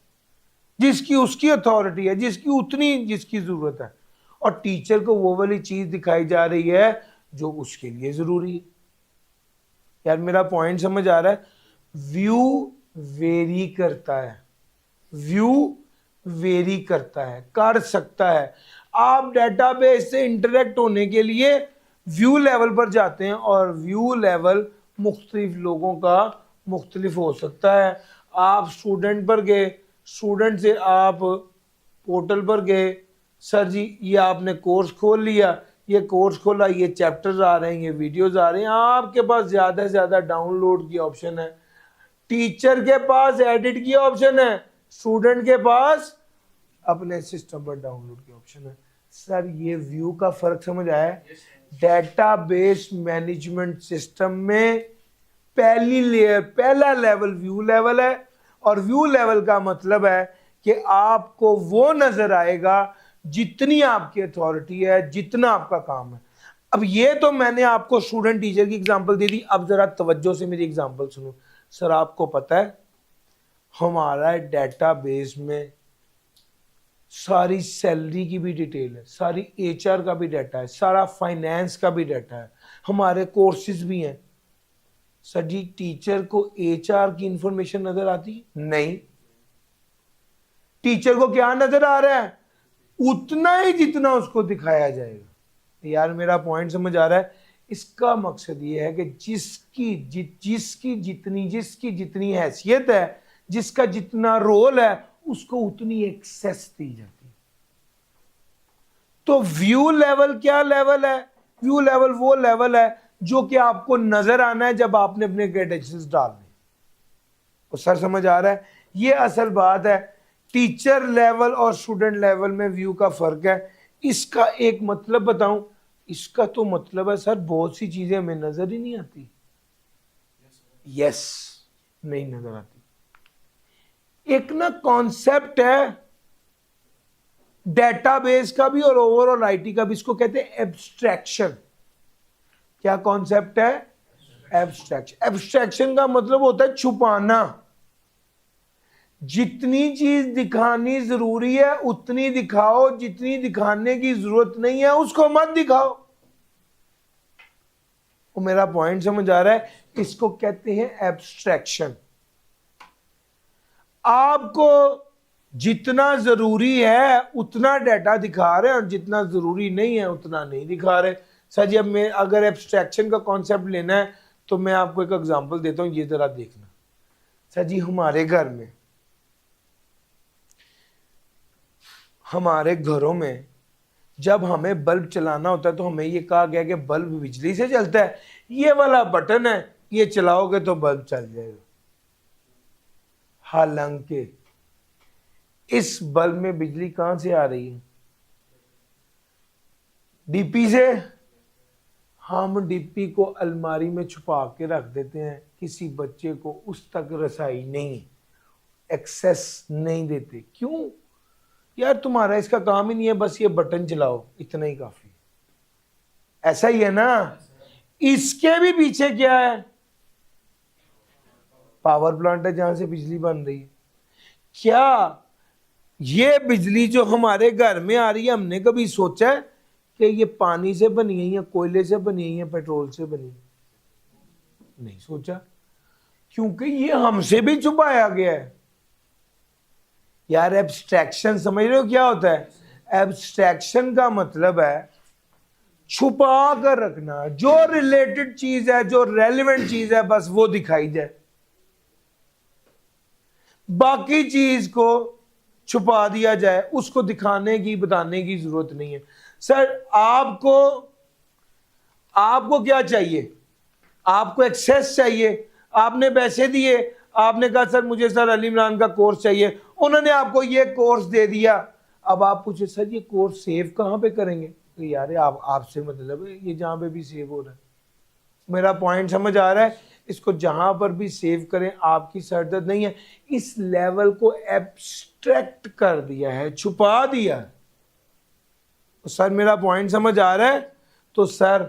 जिसकी उसकी अथॉरिटी है, जिसकी जरूरत है। और टीचर को वो वाली चीज दिखाई जा रही है जो उसके लिए जरूरी है। यार मेरा पॉइंट समझ आ रहा है? व्यू वेरी करता है, कर सकता है। आप डेटाबेस से इंटरेक्ट होने के लिए व्यू लेवल पर जाते हैं और व्यू लेवल मुख्तलिफ लोगों का मुख्तलिफ हो सकता है। आप स्टूडेंट पर गए, स्टूडेंट से आप पोर्टल पर गए, सर जी ये आपने कोर्स खोल लिया, ये कोर्स खोला, ये चैप्टर्स आ रहे हैं, ये वीडियोस आ रहे हैं, आपके पास ज़्यादा से ज़्यादा डाउनलोड की ऑप्शन है। टीचर के पास एडिट की ऑप्शन है, स्टूडेंट के पास अपने सिस्टम पर डाउनलोड की ऑप्शन है। सर ये व्यू का फर्क समझ आया? डेटाबेस मैनेजमेंट सिस्टम में पहला लेवल व्यू लेवल है, और व्यू लेवल का मतलब है कि आपको वो नजर आएगा जितनी आपकी अथॉरिटी है, जितना आपका काम है। अब ये तो मैंने आपको स्टूडेंट टीचर की एग्जांपल दे दी। अब जरा तवज्जो से मेरी एग्जांपल सुनो। सर आपको पता है हमारा डेटाबेस में सारी सैलरी की भी डिटेल है, सारी एचआर का भी डाटा है, सारा फाइनेंस का भी डाटा है, हमारे कोर्सेज भी हैं। सर जी टीचर को एचआर की इंफॉर्मेशन नजर आती है? नहीं। टीचर को क्या नजर आ रहा है? उतना ही जितना उसको दिखाया जाएगा। यार मेरा पॉइंट समझ आ रहा है? इसका मकसद ये है कि जिसकी जितनी हैसियत है, जिसका जितना रोल है, उसको उतनी एक्सेस दी जाती है। तो व्यू लेवल क्या लेवल है? व्यू लेवल वो लेवल है जो कि आपको नजर आना है जब आपने अपने क्रेडेंशियल्स डालने। तो सर समझ आ रहा है? ये असल बात है। टीचर लेवल और स्टूडेंट लेवल में व्यू का फर्क है। इसका एक मतलब बताऊं? इसका तो मतलब है सर बहुत सी चीजें हमें नजर ही नहीं आती। यस, नहीं नजर आती। एक ना कॉन्सेप्ट है डेटाबेस का भी और ओवरऑल आईटी का भी, इसको कहते हैं एब्स्ट्रैक्शन। क्या कॉन्सेप्ट है? एब्स्ट्रैक्शन। एब्स्ट्रैक्शन का मतलब होता है छुपाना। जितनी चीज दिखानी जरूरी है उतनी दिखाओ, जितनी दिखाने की जरूरत नहीं है उसको मत दिखाओ। वो मेरा पॉइंट समझ आ रहा है? इसको कहते हैं एब्स्ट्रैक्शन। आपको जितना जरूरी है उतना डाटा दिखा रहे हैं और जितना जरूरी नहीं है उतना नहीं दिखा रहे। सर जी अब मैं अगर एब्स्ट्रैक्शन का कॉन्सेप्ट लेना है तो मैं आपको एक एग्जांपल देता हूं, ये जरा देखना। सर जी हमारे घरों में जब हमें बल्ब चलाना होता है तो हमें ये कहा गया कि बल्ब बिजली से चलता है, ये वाला बटन है, ये चलाओगे तो बल्ब चल जाएगा। हालांकि इस बल्ब में बिजली कहां से आ रही है? डीपी से। हम डीपी को अलमारी में छुपा के रख देते हैं, किसी बच्चे को उस तक रसाई नहीं, एक्सेस नहीं देते। क्यों? यार तुम्हारा इसका काम ही नहीं है, बस ये बटन चलाओ, इतना ही काफी। ऐसा ही है ना? इसके भी पीछे क्या है? पावर प्लांट है जहां से बिजली बन रही है। क्या ये बिजली जो हमारे घर में आ रही है हमने कभी सोचा है कि ये पानी से बनी है या कोयले से बनी है या पेट्रोल से बनी है? नहीं सोचा, क्योंकि ये हमसे भी छुपाया गया है। यार एब्स्ट्रैक्शन समझ रहे हो क्या होता है? एब्स्ट्रैक्शन का मतलब है छुपा कर रखना। जो रिलेटेड चीज है, जो रेलिवेंट चीज है, बस वो दिखाई जाए, बाकी चीज को छुपा दिया जाए, उसको दिखाने की बताने की जरूरत नहीं है। सर आपको क्या चाहिए? आपको एक्सेस चाहिए। आपने पैसे दिए, आपने कहा सर मुझे सर अली इमरान का कोर्स चाहिए, उन्होंने आपको ये कोर्स दे दिया। अब आप पूछे सर ये कोर्स सेव कहां पे करेंगे? तो यार आपसे मतलब है ये जहां पे भी सेव हो रहा है। मेरा पॉइंट समझ आ रहा है? इसको जहां पर भी सेव करें आपकी सरदर्द नहीं है। इस लेवल को एब्स्ट्रैक्ट कर दिया है, छुपा दिया है। तो सर मेरा पॉइंट समझ आ रहा है? तो सर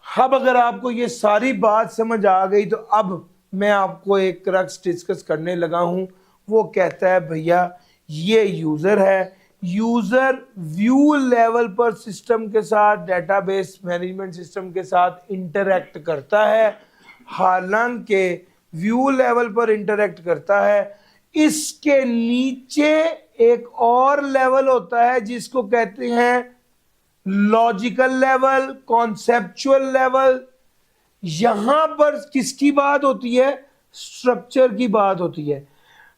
अब अगर आपको ये सारी बात समझ आ गई तो अब मैं आपको एक क्रक्स डिस्कस करने लगा हूं। वो कहता है भैया ये यूजर है, यूजर व्यू लेवल पर सिस्टम के साथ, डेटाबेस मैनेजमेंट सिस्टम के साथ इंटरैक्ट करता है। हालांकि व्यू लेवल पर इंटरैक्ट करता है, इसके नीचे एक और लेवल होता है जिसको कहते हैं लॉजिकल लेवल, कॉन्सेप्चुअल लेवल। यहां पर किसकी बात होती है? स्ट्रक्चर की बात होती है।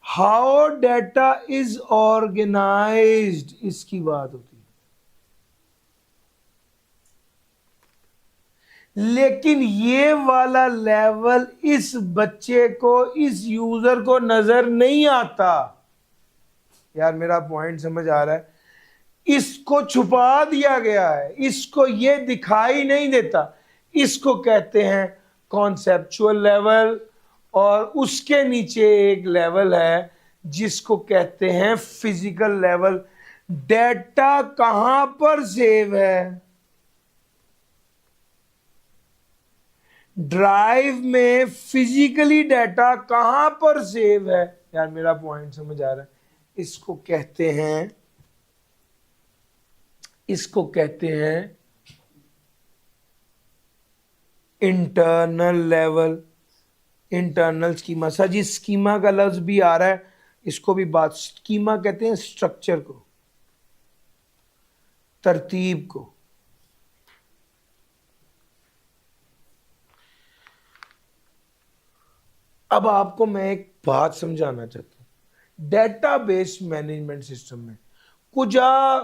हाउ डेटा इज ऑर्गेनाइज्ड, इसकी बात होती है। लेकिन ये वाला लेवल इस बच्चे को, इस यूजर को नजर नहीं आता। यार मेरा पॉइंट समझ आ रहा है? इसको छुपा दिया गया है, इसको ये दिखाई नहीं देता। इसको कहते हैं कॉन्सेप्चुअल लेवल। और उसके नीचे एक लेवल है जिसको कहते हैं फिजिकल लेवल। डेटा कहां पर सेव है? ड्राइव में फिजिकली डेटा कहां पर सेव है? यार मेरा पॉइंट समझ आ रहा है? इसको कहते हैं internal level, internal schema. Sir ji schema का लफ्ज भी आ रहा है, इसको भी बात, स्कीमा कहते हैं स्ट्रक्चर को, तरतीब को। अब आपको मैं एक बात समझाना चाहता हूं, डेटाबेस मैनेजमेंट सिस्टम में कुजा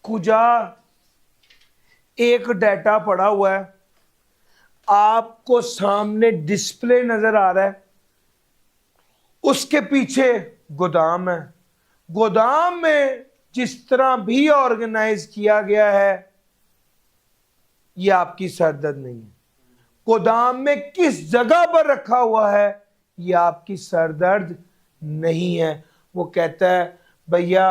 कुजा एक डाटा पड़ा हुआ है, आपको सामने डिस्प्ले नजर आ रहा है, उसके पीछे गोदाम है, गोदाम में जिस तरह भी ऑर्गेनाइज किया गया है यह आपकी सरदर्द नहीं है, गोदाम में किस जगह पर रखा हुआ है यह आपकी सरदर्द नहीं है। वो कहता है भैया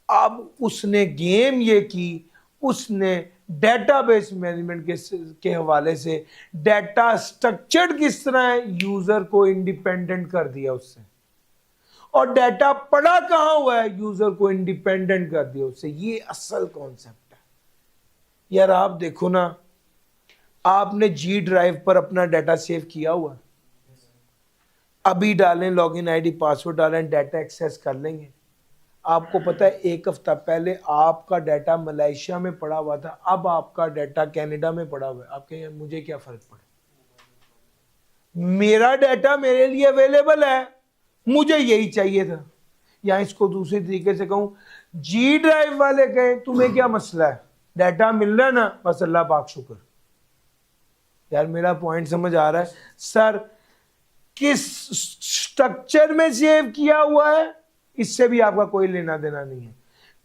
अब उसने गेम ये की, उसने डेटाबेस मैनेजमेंट के हवाले से डाटा स्ट्रक्चर्ड किस तरह है, यूजर को इंडिपेंडेंट कर दिया उससे, और डाटा पड़ा कहां हुआ है, यूजर को इंडिपेंडेंट कर दिया उससे। ये असल कॉन्सेप्ट है यार। आप देखो ना, आपने जी ड्राइव पर अपना डाटा सेव किया हुआ, अभी डालें लॉगिन आईडी पासवर्ड डालें, डाटा एक्सेस कर लेंगे। आपको पता है एक हफ्ता पहले आपका डाटा मलेशिया में पड़ा हुआ था, अब आपका डाटा कनाडा में पड़ा हुआ है। आपके मुझे क्या फर्क पड़े, मेरा डाटा मेरे लिए अवेलेबल है, मुझे यही चाहिए था। या इसको दूसरे तरीके से कहूं, जी ड्राइव वाले कहें तुम्हें क्या मसला है, डाटा मिल रहा है ना, बस अल्लाह पाक शुक्र। यार मेरा पॉइंट समझ आ रहा है सर? किस स्ट्रक्चर में सेव किया हुआ है इससे भी आपका कोई लेना देना नहीं है,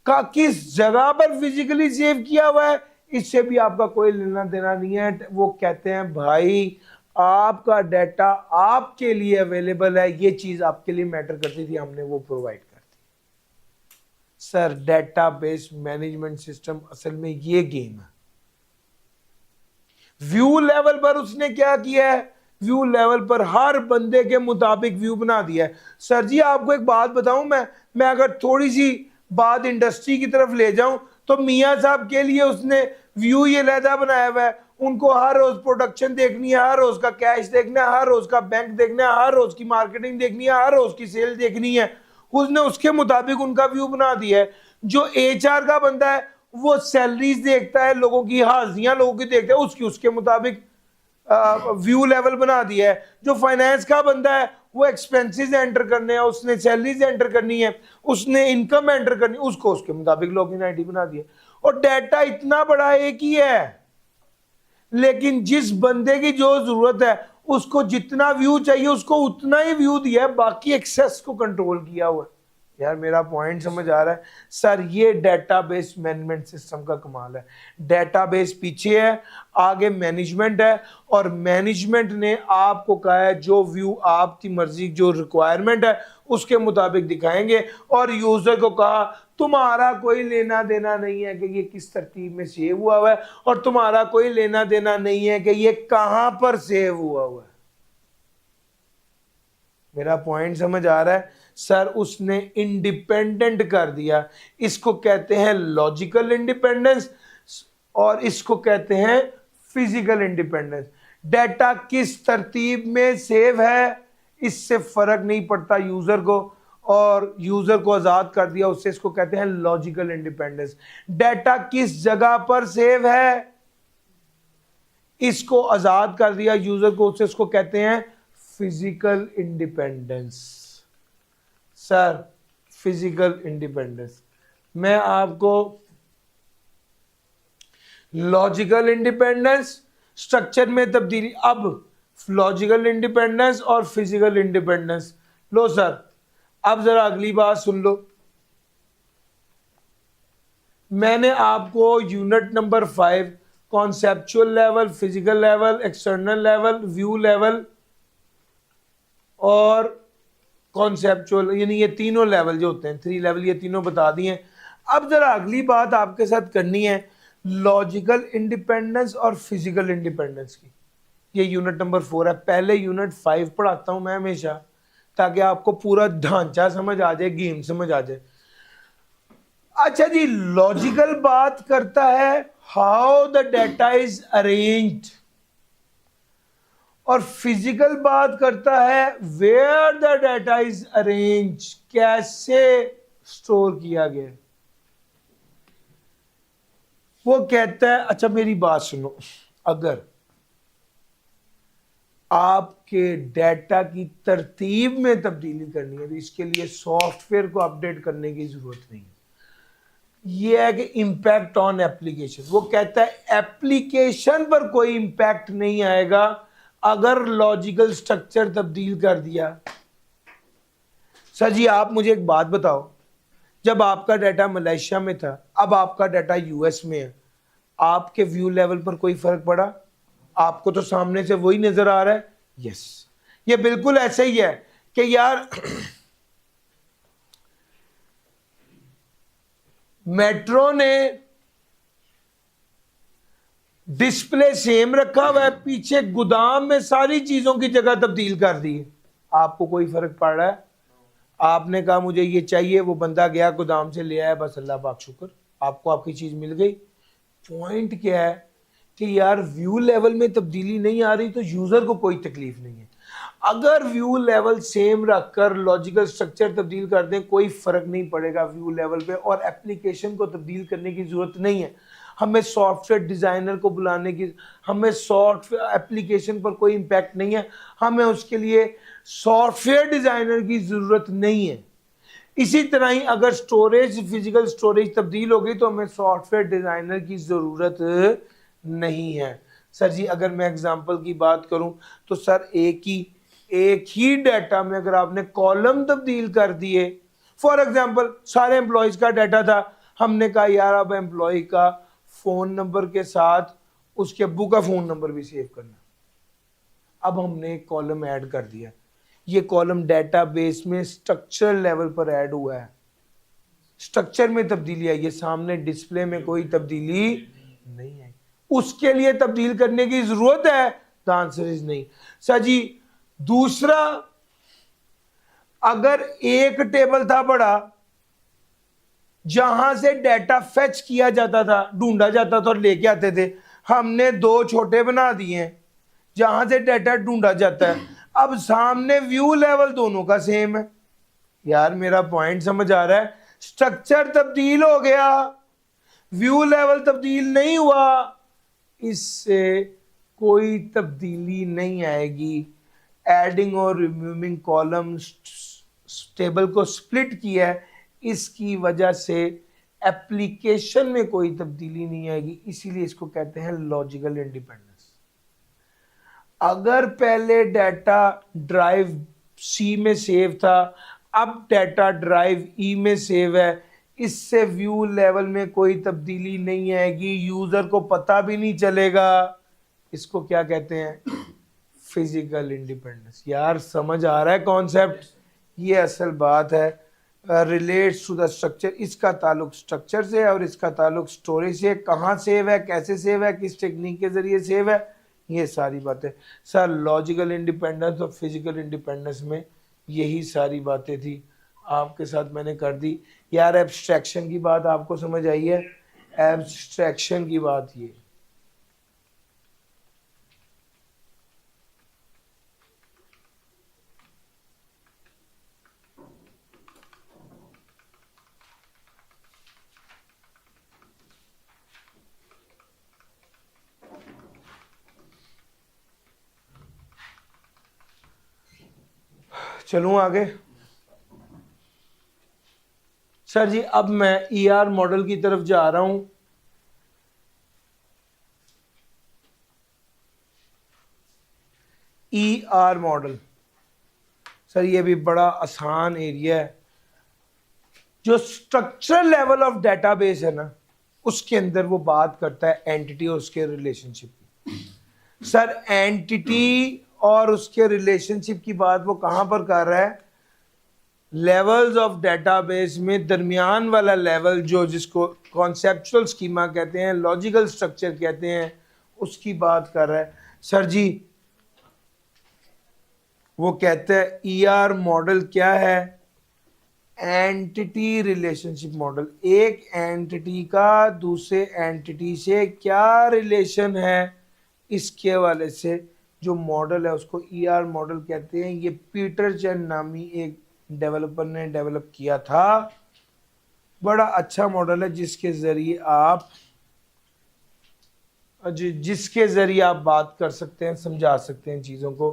का किस जगह पर फिजिकली सेव किया हुआ है इससे भी आपका कोई लेना देना नहीं है। वो कहते हैं भाई आपका डाटा आपके लिए अवेलेबल है, ये चीज आपके लिए मैटर करती थी, हमने वो प्रोवाइड कर दी। सर डेटाबेस मैनेजमेंट सिस्टम असल में ये गेम है। व्यू लेवल पर उसने क्या किया है, व्यू लेवल पर हर बंदे के मुताबिक व्यू बना दिया है। सर जी आपको एक बात बताऊं, मैं अगर थोड़ी सी बात इंडस्ट्री की तरफ ले जाऊं तो मियां साहब के लिए उसने व्यू ये लहदा बनाया हुआ है, उनको हर रोज प्रोडक्शन देखनी है, हर रोज का कैश देखना है, हर रोज का बैंक देखना है, हर रोज की मार्केटिंग देखनी है, हर रोज की सेल देखनी है, उसने उसके मुताबिक उनका व्यू बना दिया है। जो एचआर का बंदा है वो सैलरीज देखता है, लोगों की हाजिरियां लोगों की देखता है, उसके मुताबिक व्यू लेवल बना दिया है। जो फाइनेंस का बंदा है वो एक्सपेंसेस एंटर करने हैं, उसने सैलरीज एंटर करनी है, उसने इनकम एंटर करनी है, उसको उसके मुताबिक लॉगिन आईडी बना दिया। और डाटा इतना बड़ा एक ही है, लेकिन जिस बंदे की जो जरूरत है उसको जितना व्यू चाहिए उसको उतना ही व्यू दिया है, बाकी एक्सेस को कंट्रोल किया हुआ है। यार मेरा पॉइंट समझ आ रहा है सर? ये डेटाबेस मैनेजमेंट सिस्टम का कमाल है। डेटाबेस पीछे है, आगे मैनेजमेंट है, और मैनेजमेंट ने आपको कहा है जो व्यू आपकी मर्जी, जो रिक्वायरमेंट है उसके मुताबिक दिखाएंगे, और यूजर को कहा तुम्हारा कोई लेना देना नहीं है कि ये किस तरतीब में सेव हुआ है, और तुम्हारा कोई लेना देना नहीं है कि ये कहां पर सेव हुआ है। मेरा पॉइंट समझ आ रहा है सर? उसने इंडिपेंडेंट कर दिया। इसको कहते हैं लॉजिकल इंडिपेंडेंस और इसको कहते हैं फिजिकल इंडिपेंडेंस। डाटा किस तरतीब में सेव है इससे फर्क नहीं पड़ता यूजर को, और यूजर को आजाद कर दिया उससे, इसको कहते हैं लॉजिकल इंडिपेंडेंस। डाटा किस जगह पर सेव है इसको आजाद कर दिया यूजर को, उससे इसको कहते हैं physical independence. Sir physical independence, मैं आपको लॉजिकल इंडिपेंडेंस, स्ट्रक्चर में तब्दीली, अब लॉजिकल इंडिपेंडेंस और फिजिकल इंडिपेंडेंस। लो सर अब जरा अगली बात सुन लो। मैंने आपको unit number 5 conceptual level, physical level, external level, view level और कॉन्सेप्चुअल, यानी ये तीनों लेवल जो होते हैं, 3 लेवल, ये तीनों बता दिए। अब जरा अगली बात आपके साथ करनी है लॉजिकल इंडिपेंडेंस और फिजिकल इंडिपेंडेंस की। ये यूनिट नंबर 4 है। पहले यूनिट 5 पढ़ाता हूं मैं हमेशा, ताकि आपको पूरा ढांचा समझ आ जाए, गेम समझ आ जाए। अच्छा जी, लॉजिकल बात करता है how the data is arranged, और फिजिकल बात करता है where the data is arrange, कैसे स्टोर किया गया। वो कहता है, अच्छा मेरी बात सुनो, अगर आपके डाटा की तरतीब में तब्दीली करनी है तो इसके लिए सॉफ्टवेयर को अपडेट करने की जरूरत नहीं है। ये है कि इम्पैक्ट ऑन एप्लीकेशन, वो कहता है एप्लीकेशन पर कोई इम्पैक्ट नहीं आएगा अगर लॉजिकल स्ट्रक्चर तब्दील कर दिया। सर जी आप मुझे एक बात बताओ, जब आपका डाटा मलेशिया में था, अब आपका डाटा यूएस में है, आपके व्यू लेवल पर कोई फर्क पड़ा? आपको तो सामने से वही नजर आ रहा है। यस, ये बिल्कुल ऐसे ही है कि यार मेट्रो ने डिस्प्ले सेम रखा हुआ है, पीछे गोदाम में सारी चीजों की जगह तब्दील कर दी है, आपको कोई फर्क पड़ रहा है? आपने कहा मुझे ये चाहिए, वो बंदा गया गोदाम से ले आया, बस अल्लाह पाक शुक्र, आपको आपकी चीज मिल गई। पॉइंट क्या है कि यार व्यू लेवल में तब्दीली नहीं आ रही तो यूजर को कोई तकलीफ नहीं है। अगर व्यू लेवल सेम रखकर लॉजिकल स्ट्रक्चर तब्दील कर दें, कोई फर्क नहीं पड़ेगा व्यू लेवल पे, और एप्लीकेशन को तब्दील करने की जरूरत नहीं है। हमें सॉफ्टवेयर डिजाइनर को बुलाने की, हमें सॉफ्टवेयर एप्लीकेशन पर कोई इम्पैक्ट नहीं है, हमें उसके लिए सॉफ्टवेयर डिजाइनर की जरूरत नहीं है। इसी तरह ही अगर स्टोरेज, फिजिकल स्टोरेज तब्दील होगी तो हमें सॉफ्टवेयर डिजाइनर की जरूरत नहीं है। सर जी अगर मैं एग्जांपल की बात करूं तो सर एक ही डाटा में अगर आपने कॉलम तब्दील कर दिए, फॉर एग्जांपल सारे एम्प्लॉयज का डाटा था, हमने कहा यार अब एम्प्लॉय का फोन नंबर के साथ उसके अब्बू का फोन नंबर भी सेव करना, अब हमने एक कॉलम ऐड कर दिया, ये कॉलम डेटाबेस में स्ट्रक्चर लेवल पर ऐड हुआ है, स्ट्रक्चर में तब्दीली आई है, सामने डिस्प्ले में कोई तब्दीली नहीं आई, उसके लिए तब्दील करने की जरूरत है? द आंसर इज नहीं। सर जी दूसरा, अगर एक टेबल था बड़ा जहां से डाटा फेच किया जाता था, ढूंढा जाता था और लेके आते थे, हमने दो छोटे बना दिए जहां से डाटा ढूंढा जाता है, अब सामने व्यू लेवल दोनों का सेम है। यार मेरा पॉइंट समझ आ रहा है? स्ट्रक्चर तब्दील हो गया, व्यू लेवल तब्दील नहीं हुआ, इससे कोई तब्दीली नहीं आएगी। एडिंग और रिमूविंग कॉलम्स, टेबल को स्प्लिट किया है, इसकी वजह से एप्लीकेशन में कोई तब्दीली नहीं आएगी, इसीलिए इसको कहते हैं लॉजिकल इंडिपेंडेंस। अगर पहले डाटा ड्राइव सी में सेव था, अब डाटा ड्राइव ई में सेव है, इससे व्यू लेवल में कोई तब्दीली नहीं आएगी, यूजर को पता भी नहीं चलेगा। इसको क्या कहते हैं? Physical independence. यार समझ आ रहा है कॉन्सेप्ट? ये असल बात है। रिलेट्स टू द स्ट्रक्चर, इसका ताल्लुक स्ट्रक्चर से है और इसका ताल्लुक स्टोरेज से, कहाँ सेव है, कैसे सेव है, किस टेक्निक के जरिए सेव है, ये सारी बातें। सर लॉजिकल इंडिपेंडेंस और फिजिकल इंडिपेंडेंस में यही सारी बातें थी, आपके साथ मैंने कर दी। यार एब्स्ट्रैक्शन की बात आपको समझ आई है? एब्स्ट्रैक्शन की बात ये, चलूं आगे? सर जी अब मैं ईआर मॉडल की तरफ जा रहा हूं। ईआर मॉडल, सर ये भी बड़ा आसान एरिया है। जो स्ट्रक्चर लेवल ऑफ डेटाबेस है ना, उसके अंदर वो बात करता है एंटिटी और उसके रिलेशनशिप की। सर एंटिटी और उसके रिलेशनशिप की बात वो कहां पर कर रहा है? लेवल्स ऑफ डेटाबेस में दरमियान वाला लेवल, जो जिसको कॉन्सेप्चुअल स्कीमा कहते हैं, लॉजिकल स्ट्रक्चर कहते हैं, उसकी बात कर रहा है। सर जी वो कहते हैं ईआर मॉडल क्या है? एंटिटी रिलेशनशिप मॉडल, एक एंटिटी का दूसरे एंटिटी से क्या रिलेशन है, इसके हवाले से जो मॉडल है उसको ईआर मॉडल कहते हैं। ये पीटर चैन नामी एक डेवलपर ने डेवलप किया था। बड़ा अच्छा मॉडल है जिसके जरिए आप बात कर सकते हैं, समझा सकते हैं चीजों को।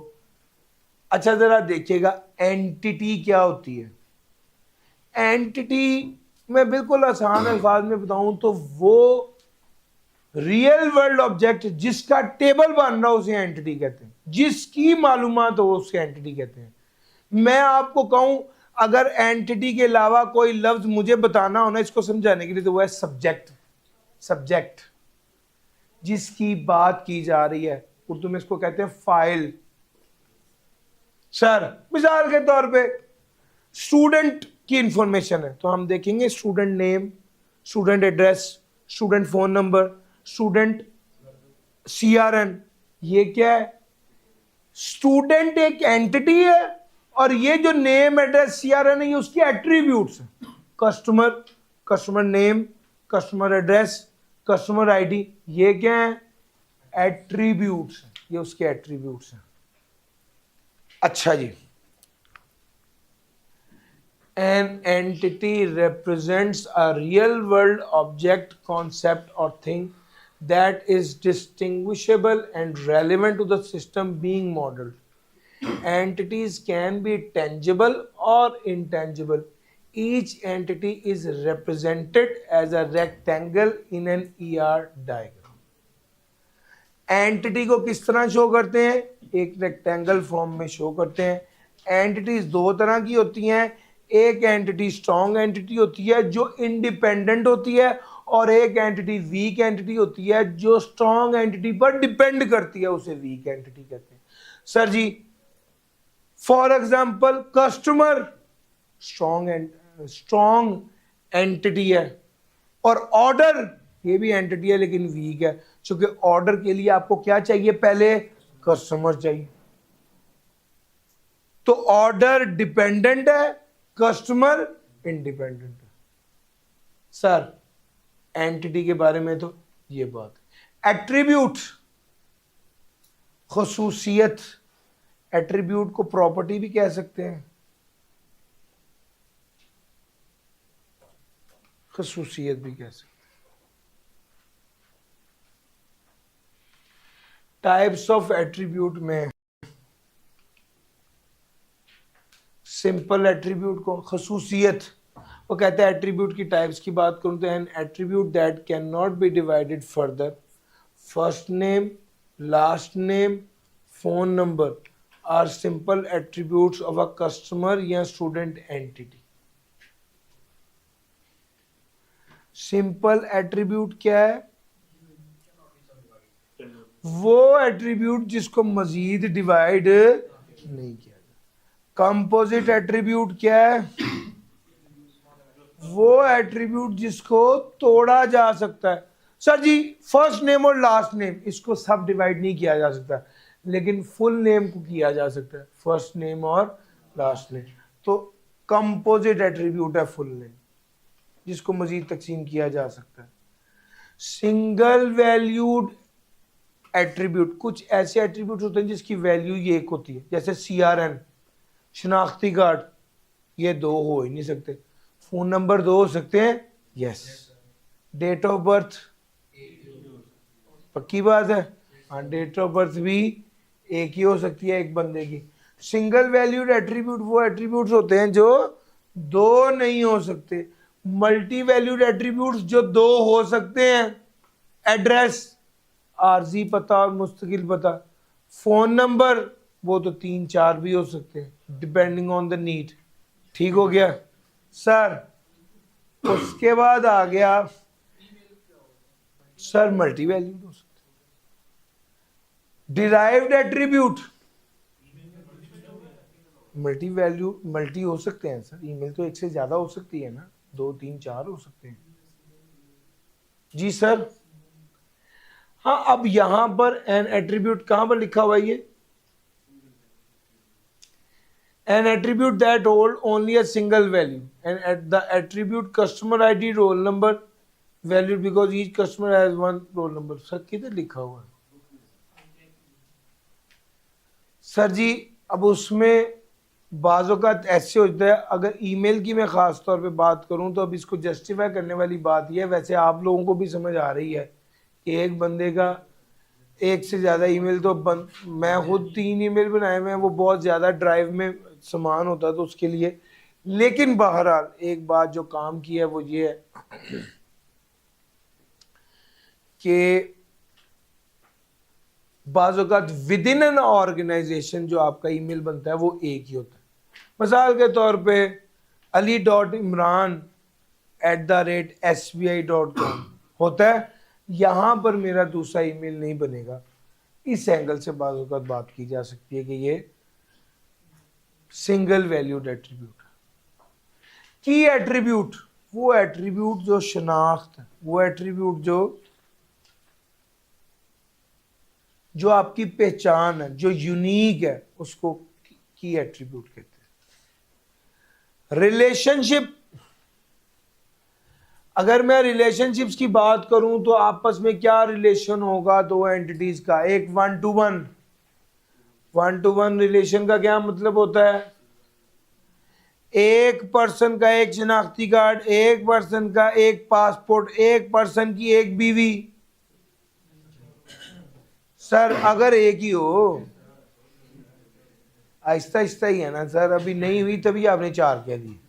अच्छा जरा देखिएगा एंटिटी क्या होती है। एंटिटी मैं बिल्कुल आसान अल्फाज में बताऊं तो वो रियल वर्ल्ड ऑब्जेक्ट जिसका टेबल बन रहा हो उसे एंटिटी कहते हैं, जिसकी मालूमात हो उसके एंटिटी कहते हैं। मैं आपको कहूं अगर एंटिटी के अलावा कोई लफ्ज मुझे बताना हो ना इसको समझाने के लिए, तो वो है सब्जेक्ट। सब्जेक्ट जिसकी बात की जा रही है, उर्दू में इसको कहते हैं फाइल। सर मिसाल के तौर पे स्टूडेंट की इंफॉर्मेशन है तो हम देखेंगे student name, student address, student phone number, student CRN. ये क्या है? स्टूडेंट एक एंटिटी है और ये जो नेम एड्रेस सीआरएन है ये उसके एट्रीब्यूट्स हैं। Customer, customer name, customer address, customer ID, ये क्या है? एट्रीब्यूट्स। ये उसके एट्रीब्यूट्स हैं। अच्छा जी, an entity represents a real world object, concept or thing that is distinguishable and relevant to the system being modeled. Entities can be tangible or intangible. Each entity is represented as a rectangle in an ER diagram. Entity को किस तरह show करते हैं? एक rectangle form में show करते हैं। Entities दो तरह की होती हैं, एक एंटिटी स्ट्रॉन्ग एंटिटी होती है जो इंडिपेंडेंट होती है, और एक एंटिटी वीक एंटिटी होती है जो स्ट्रॉन्ग एंटिटी पर डिपेंड करती है, उसे वीक एंटिटी कहते हैं। Sir ji for example customer strong entity है, और ऑर्डर ये भी एंटिटी है लेकिन वीक है, क्योंकि ऑर्डर के लिए आपको क्या चाहिए? पहले कस्टमर चाहिए। तो ऑर्डर डिपेंडेंट है, कस्टमर इंडिपेंडेंट है। सर एंटिटी के बारे में तो ये बात है। एट्रीब्यूट खसूसियत, एट्रीब्यूट को प्रॉपर्टी भी कह सकते हैं, खसूसियत भी कह सकते हैं। टाइप्स ऑफ एट्रीब्यूट में सिंपल एट्रीब्यूट को खसूसियत, वो कहते हैं एट्रीब्यूट की टाइप्स की बात करूं तो an attribute that can not be divided further, first name, last name, phone number are simple attributes of a customer या स्टूडेंट एंटिटी। सिंपल एट्रीब्यूट क्या है? वो एट्रीब्यूट जिसको मजीद डिवाइड नहीं किया जाता। कंपोजिट एट्रीब्यूट क्या है? वो एट्रीब्यूट जिसको तोड़ा जा सकता है। सर जी फर्स्ट नेम और लास्ट नेम इसको सब डिवाइड नहीं किया जा सकता, लेकिन फुल नेम को किया जा सकता है, फर्स्ट नेम और लास्ट नेम। तो कंपोजिट एट्रीब्यूट है फुल नेम, जिसको मजीद तकसीम किया जा सकता है। सिंगल वैल्यूड एट्रीब्यूट, कुछ ऐसे एट्रीब्यूट होते हैं जिसकी वैल्यू ये एक होती है, जैसे सीआरएन, शनाख्ती कार्ड, ये दो हो ही नहीं सकते। फोन नंबर दो हो सकते हैं? यस। डेट ऑफ बर्थ पक्की बात है? हाँ, डेट ऑफ बर्थ भी एक ही हो सकती है एक बंदे की। सिंगल वैल्यूड एट्रीब्यूट वो एट्रीब्यूट्स होते हैं जो दो नहीं हो सकते। मल्टी वैल्यूड एट्रीब्यूट्स जो दो हो सकते हैं, एड्रेस, आरजी पता और मुस्तकिल पता। फोन नंबर वो तो 3-4 भी हो सकते हैं डिपेंडिंग ऑन द नीड। ठीक हो गया सर? उसके बाद आ गया सर मल्टी वैल्यूड हो सकते, derived attribute. Multi value multi हो सकते हैं सर, ईमेल तो एक से ज्यादा हो सकती है ना, 2, 3, 4 हो सकते हैं। जी सर। हाँ, अब यहां पर एन एट्रीब्यूट कहां पर लिखा हुआ है? ये An attribute that hold only a single value, and at the attribute customer ID roll number valued because each customer has one roll number. Sir किधर लिखा हुआ है सर जी? अब उसमें बाज़-औक़ात ऐसे होता है, अगर ईमेल की मैं ख़ास तौर पे बात करूं तो अब इसको जस्टिफाई करने वाली बात यह है, वैसे आप लोगों को भी समझ आ रही है कि एक बंदे का एक से ज़्यादा ईमेल तो मैं खुद 3 ईमेल बनाए हुए हैं, वो बहुत ज़्यादा ड्राइव में सामान होता है तो उसके लिए। लेकिन बहरहाल एक बात जो काम की है वो ये है कि बाज़ औक़ात विद इन एन ऑर्गेनाइजेशन जो आपका ईमेल बनता है वो एक ही होता है। मिसाल के तौर पे ali.imran@sbi.com होता है, यहाँ पर मेरा दूसरा ईमेल नहीं बनेगा। इस एंगल से बाज़ औक़ात बात की जा सकती है कि ये सिंगल वैल्यूड एट्रीब्यूट। की एट्रीब्यूट वो एट्रीब्यूट जो शनाख्त है, वो एट्रीब्यूट जो आपकी पहचान है, जो यूनिक है, उसको की एट्रीब्यूट कहते हैं। रिलेशनशिप, अगर मैं रिलेशनशिप्स की बात करूं तो आपस में क्या रिलेशन होगा दो एंटिटीज का? एक 1 to 1। 1 to 1 रिलेशन का क्या मतलब होता है? एक पर्सन का एक शनाख्ती कार्ड, एक पर्सन का एक पासपोर्ट, एक पर्सन की एक बीवी। सर अगर एक ही हो, आहिस्ता आहिस्ता ही है ना सर, अभी नहीं हुई तभी आपने 4 कह दी।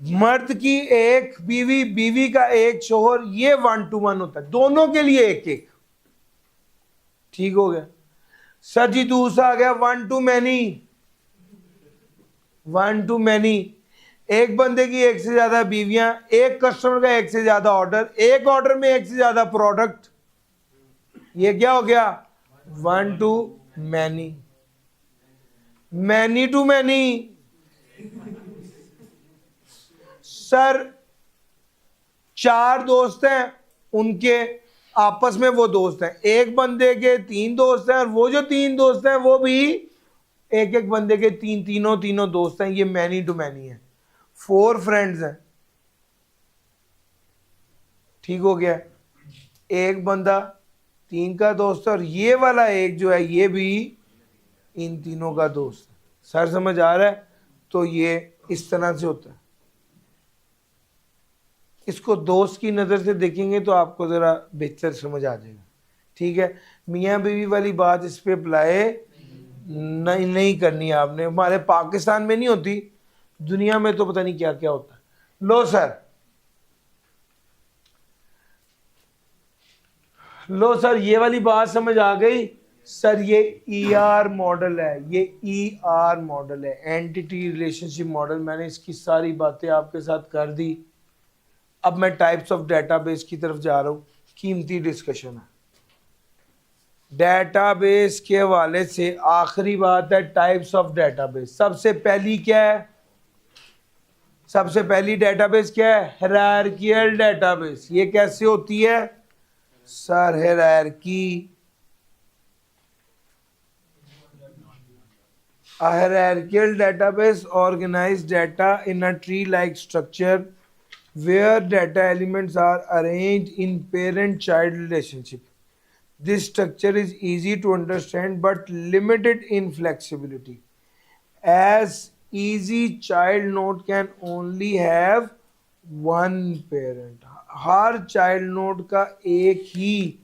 मर्द की एक बीवी, बीवी का एक शोहर, ये 1 to 1 होता है, दोनों के लिए एक एक। ठीक हो गया सर जी। दूसरा आ गया 1 to many। 1 to many, एक बंदे की एक से ज्यादा बीवियां, एक कस्टमर का एक से ज्यादा ऑर्डर, एक ऑर्डर में एक से ज्यादा प्रोडक्ट। ये क्या हो गया? 1 to many। many to many, sir 4 दोस्त हैं, उनके आपस में वो दोस्त हैं। एक बंदे के 3 दोस्त हैं और वो जो 3 दोस्त हैं वो भी एक एक बंदे के तीनों दोस्त हैं। ये मैनी टू मैनी है। 4 फ्रेंड्स हैं। ठीक हो गया, एक बंदा 3 का दोस्त और ये वाला एक जो है ये भी इन तीनों का दोस्त है। सर समझ आ रहा है? तो ये इस तरह से होता है। इसको दोस्त की नज़र से देखेंगे तो आपको ज़रा बेहतर समझ आ जाएगा। ठीक है, मियाँ बीवी वाली बात इस पे अप्लाई नहीं करनी है आपने। हमारे पाकिस्तान में नहीं होती, दुनिया में तो पता नहीं क्या क्या होता है। लो सर ये वाली बात समझ आ गई? सर ये ER मॉडल है, ये ER मॉडल है, एंटिटी रिलेशनशिप मॉडल। मैंने इसकी सारी बातें आपके साथ कर दी। अब मैं टाइप्स ऑफ डेटाबेस की तरफ जा रहा हूं। कीमती डिस्कशन है डेटाबेस के हवाले से। आखिरी बात है टाइप्स ऑफ डेटाबेस। सबसे पहली क्या है? सबसे पहली डेटाबेस क्या है? Hierarchical database. ये कैसे होती है sir? Hierarchy, a hierarchical database organizes data in a tree-like structure where data elements are arranged in parent-child relationship. This structure is easy to understand but limited in flexibility, as easy child node can only have one parent. Her child node का एक ही,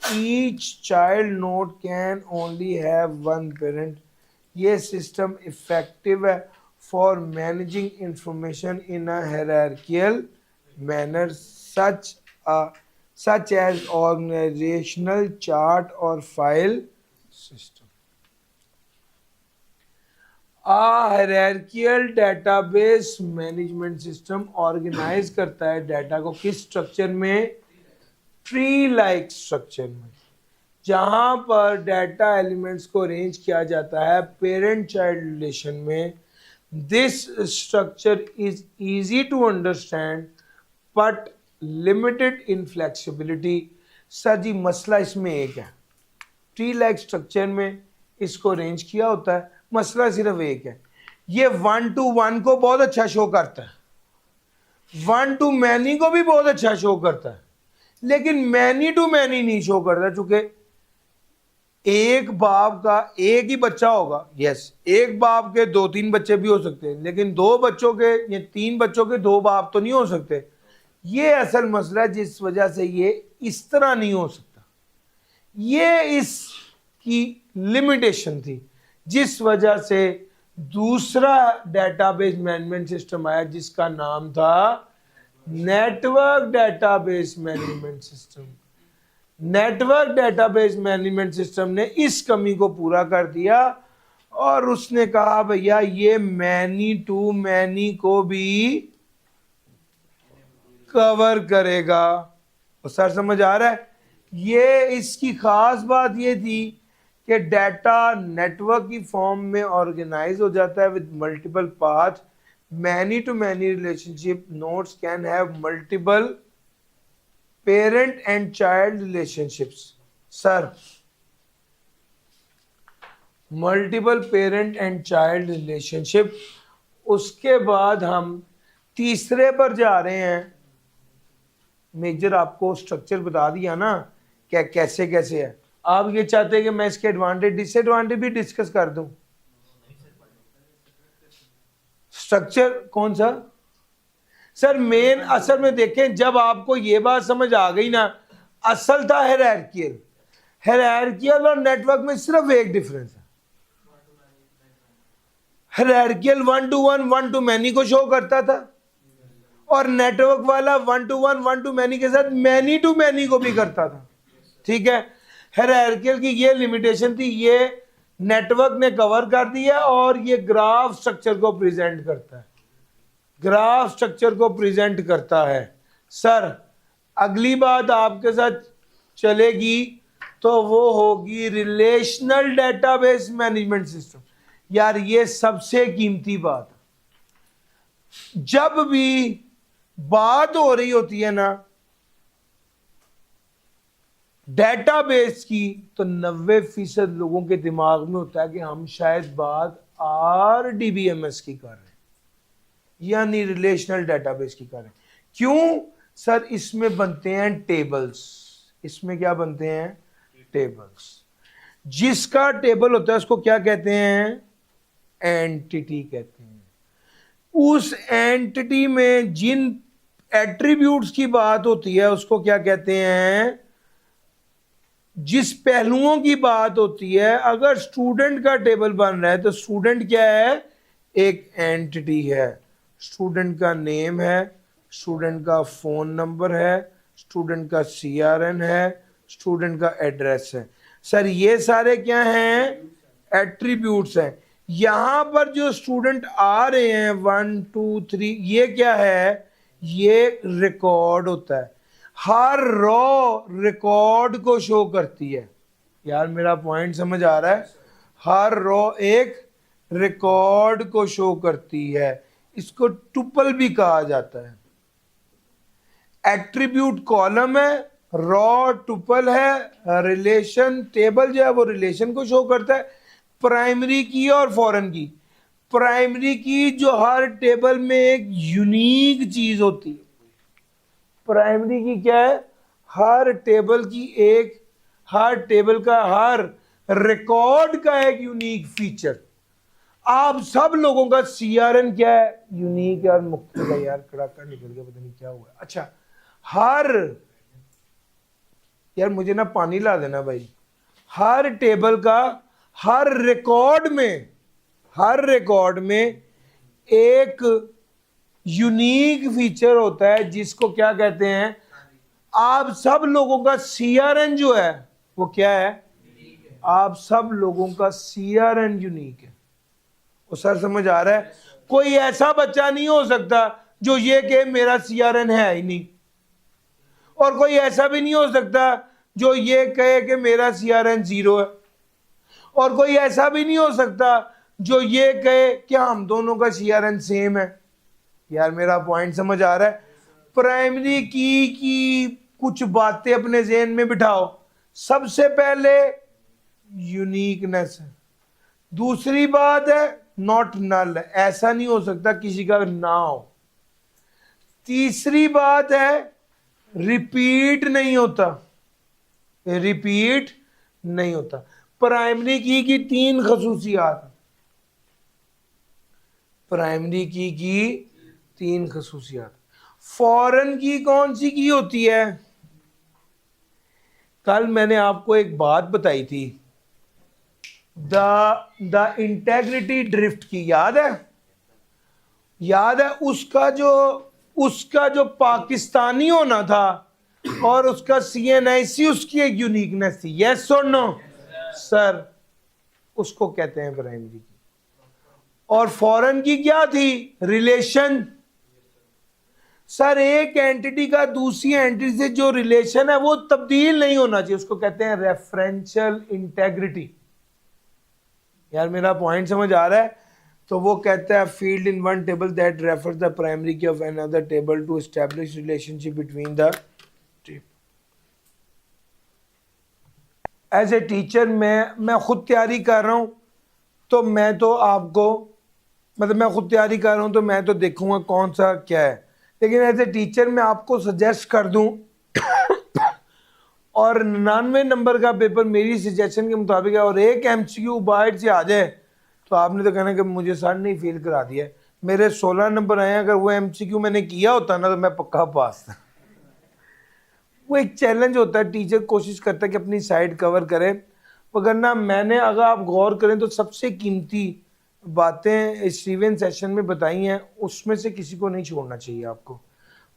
each child node can only have one parent. ये system effective है for managing information in a hierarchical manner such as organizational chart or file system. A hierarchical database management system organize करता है data को किस structure में? Tree like structure में, जहां पर डाटा एलिमेंट्स को अरेंज किया जाता है पेरेंट चाइल्ड रिलेशन में। This structure is easy to understand but limited in flexibility. Sir ji मसला इसमें एक है, ट्री लाइक स्ट्रक्चर में इसको अरेंज किया होता है, मसला सिर्फ एक है ये 1 to 1 को बहुत अच्छा शो करता है, 1 to many को भी बहुत अच्छा शो करता है, लेकिन many to many नहीं शो करता, चूंकि एक बाप का एक ही बच्चा होगा। यस, एक बाप के 2-3 बच्चे भी हो सकते हैं, लेकिन 2 बच्चों के या 3 बच्चों के 2 बाप तो नहीं हो सकते। ये असल मसला है जिस वजह से ये इस तरह नहीं हो सकता। ये इसकी लिमिटेशन थी, जिस वजह से दूसरा डेटाबेस मैनेजमेंट सिस्टम आया जिसका नाम था network database management system. Network database management system ने इस कमी को पूरा कर दिया और उसने कहा भैया ये मैनी टू मैनी को भी कवर करेगा। और सर समझ आ रहा है? ये इसकी खास बात ये थी कि डाटा नेटवर्क की फॉर्म में ऑर्गेनाइज हो जाता है with multiple path. Many to many relationship nodes can have multiple parent and child relationships. Sir, multiple parent and child relationship. उसके बाद हम तीसरे पर जा रहे हैं। मेजर आपको स्ट्रक्चर बता दिया ना क्या कैसे कैसे है। आप ये चाहते हैं कि मैं इसके एडवांटेज डिसएडवांटेज भी डिस्कस कर दूं? स्ट्रक्चर कौन सा? सर मेन असल में देखें, जब आपको ये बात समझ आ गई ना, असल था हायरार्कियल। हायरार्कियल और नेटवर्क में सिर्फ एक डिफरेंस है। हायरार्कियल 1 to 1 1 to many को शो करता था और नेटवर्क वाला 1 to 1 1 to many के साथ मैनी टू मैनी को भी करता था। ठीक है, हायरार्कियल की ये लिमिटेशन थी, ये नेटवर्क ने कवर कर दिया और ये ग्राफ स्ट्रक्चर को प्रेजेंट करता है, ग्राफ स्ट्रक्चर को प्रेजेंट करता है। सर अगली बात आपके साथ चलेगी तो वो होगी रिलेशनल डेटाबेस मैनेजमेंट सिस्टम। यार ये सबसे कीमती बात, जब भी बात हो रही होती है ना डेटाबेस की, तो 90% लोगों के दिमाग में होता है कि हम शायद बात RDBMS की कर रहे हैं, यानी रिलेशनल डेटाबेस की कर रहे हैं। क्यों? सर इसमें बनते हैं टेबल्स। इसमें क्या बनते हैं? टेबल्स। जिसका टेबल होता है उसको क्या कहते हैं? एंटिटी कहते हैं। उस एंटिटी में जिन एट्रीब्यूट्स की बात होती है उसको क्या कहते हैं? जिस पहलुओं की बात होती है, अगर स्टूडेंट का टेबल बन रहा है तो स्टूडेंट क्या है? एक एंटिटी है। स्टूडेंट का नेम है, स्टूडेंट का फोन नंबर है, स्टूडेंट का CRN है, स्टूडेंट का एड्रेस है। सर ये सारे क्या हैं? एट्रीब्यूट्स हैं। यहां पर जो स्टूडेंट आ रहे हैं 1 2 3, ये क्या है? ये रिकॉर्ड होता है। हर रो रिकॉर्ड को शो करती है। यार मेरा पॉइंट समझ आ रहा है? हर रो एक रिकॉर्ड को शो करती है। इसको टुपल भी कहा जाता है। एट्रीब्यूट कॉलम है, रॉ टुपल है, रिलेशन टेबल जो है वो रिलेशन को शो करता है। प्राइमरी की और फॉरेन की। प्राइमरी की जो हर टेबल में एक यूनिक चीज होती है। प्राइमरी की क्या है? हर टेबल की एक, हर टेबल का, हर रिकॉर्ड का एक यूनिक फीचर। आप सब लोगों का CRN क्या है? यूनिक है और मुख्तलिफ है। यार कड़ाका निकल गया, पता नहीं क्या हुआ। अच्छा, हर, यार मुझे ना पानी ला देना भाई। हर टेबल का हर रिकॉर्ड में, हर रिकॉर्ड में एक यूनिक फीचर होता है जिसको क्या कहते हैं? आप सब लोगों का CRN जो है वो क्या है? आप सब लोगों का CRN यूनिक है। वो सर समझ आ रहा है? कोई ऐसा बच्चा नहीं हो सकता जो ये कहे मेरा CRN है ही नहीं, और कोई ऐसा भी नहीं हो सकता जो ये कहे कि मेरा CRN 0 है, और कोई ऐसा भी नहीं हो सकता जो ये कहे कि हम दोनों का CRN सेम है। यार मेरा पॉइंट समझ आ रहा है? प्राइमरी की कुछ बातें अपने ज़हन में बिठाओ। सबसे पहले यूनिकनेस है। दूसरी बात है नॉट नल, ऐसा नहीं हो सकता किसी का ना हो। तीसरी बात है रिपीट नहीं होता, रिपीट नहीं होता। प्राइमरी की तीन खसूसियात, प्राइमरी की तीन खसूसियात। फॉरेन की कौन सी की होती है? कल मैंने आपको एक बात बताई थी, द इंटेग्रिटी ड्रिफ्ट की, याद है? याद है उसका जो पाकिस्तानी होना था और उसका CNIC, उसकी एक यूनिकनेस थी। यस और नो सर? उसको कहते हैं प्राइमरी की। और फॉरेन की क्या थी? रिलेशन। सर एक एंटिटी का दूसरी एंटिटी से जो रिलेशन है वो तब्दील नहीं होना चाहिए, उसको कहते हैं रेफरेंशियल इंटेग्रिटी। यार मेरा पॉइंट समझ आ रहा है? तो वो कहता है field in one table that refers the primary key of another table to establish relationship between the table. As a teacher मैं खुद तैयारी कर रहा हूं, तो मैं तो आपको मतलब मैं खुद तैयारी कर रहा हूं तो मैं तो देखूंगा कौन सा क्या है, लेकिन एज ए टीचर मैं आपको सजेस्ट कर दूं और 99 नंबर का पेपर मेरी सजेशन के मुताबिक है और एक MCQ बाहर से आ जाए तो आपने तो कहना कि मुझे सर नहीं फील करा दिया। मेरे 16 नंबर आए, अगर वो MCQ मैंने किया होता ना तो मैं पक्का पास था। वो एक चैलेंज होता है, टीचर कोशिश करता है कि अपनी साइड कवर करे, वरना मैंने, अगर आप गौर करें तो सबसे कीमती बातें इस इवेंट सेशन में बताई हैं, उसमें से किसी को नहीं छोड़ना चाहिए आपको।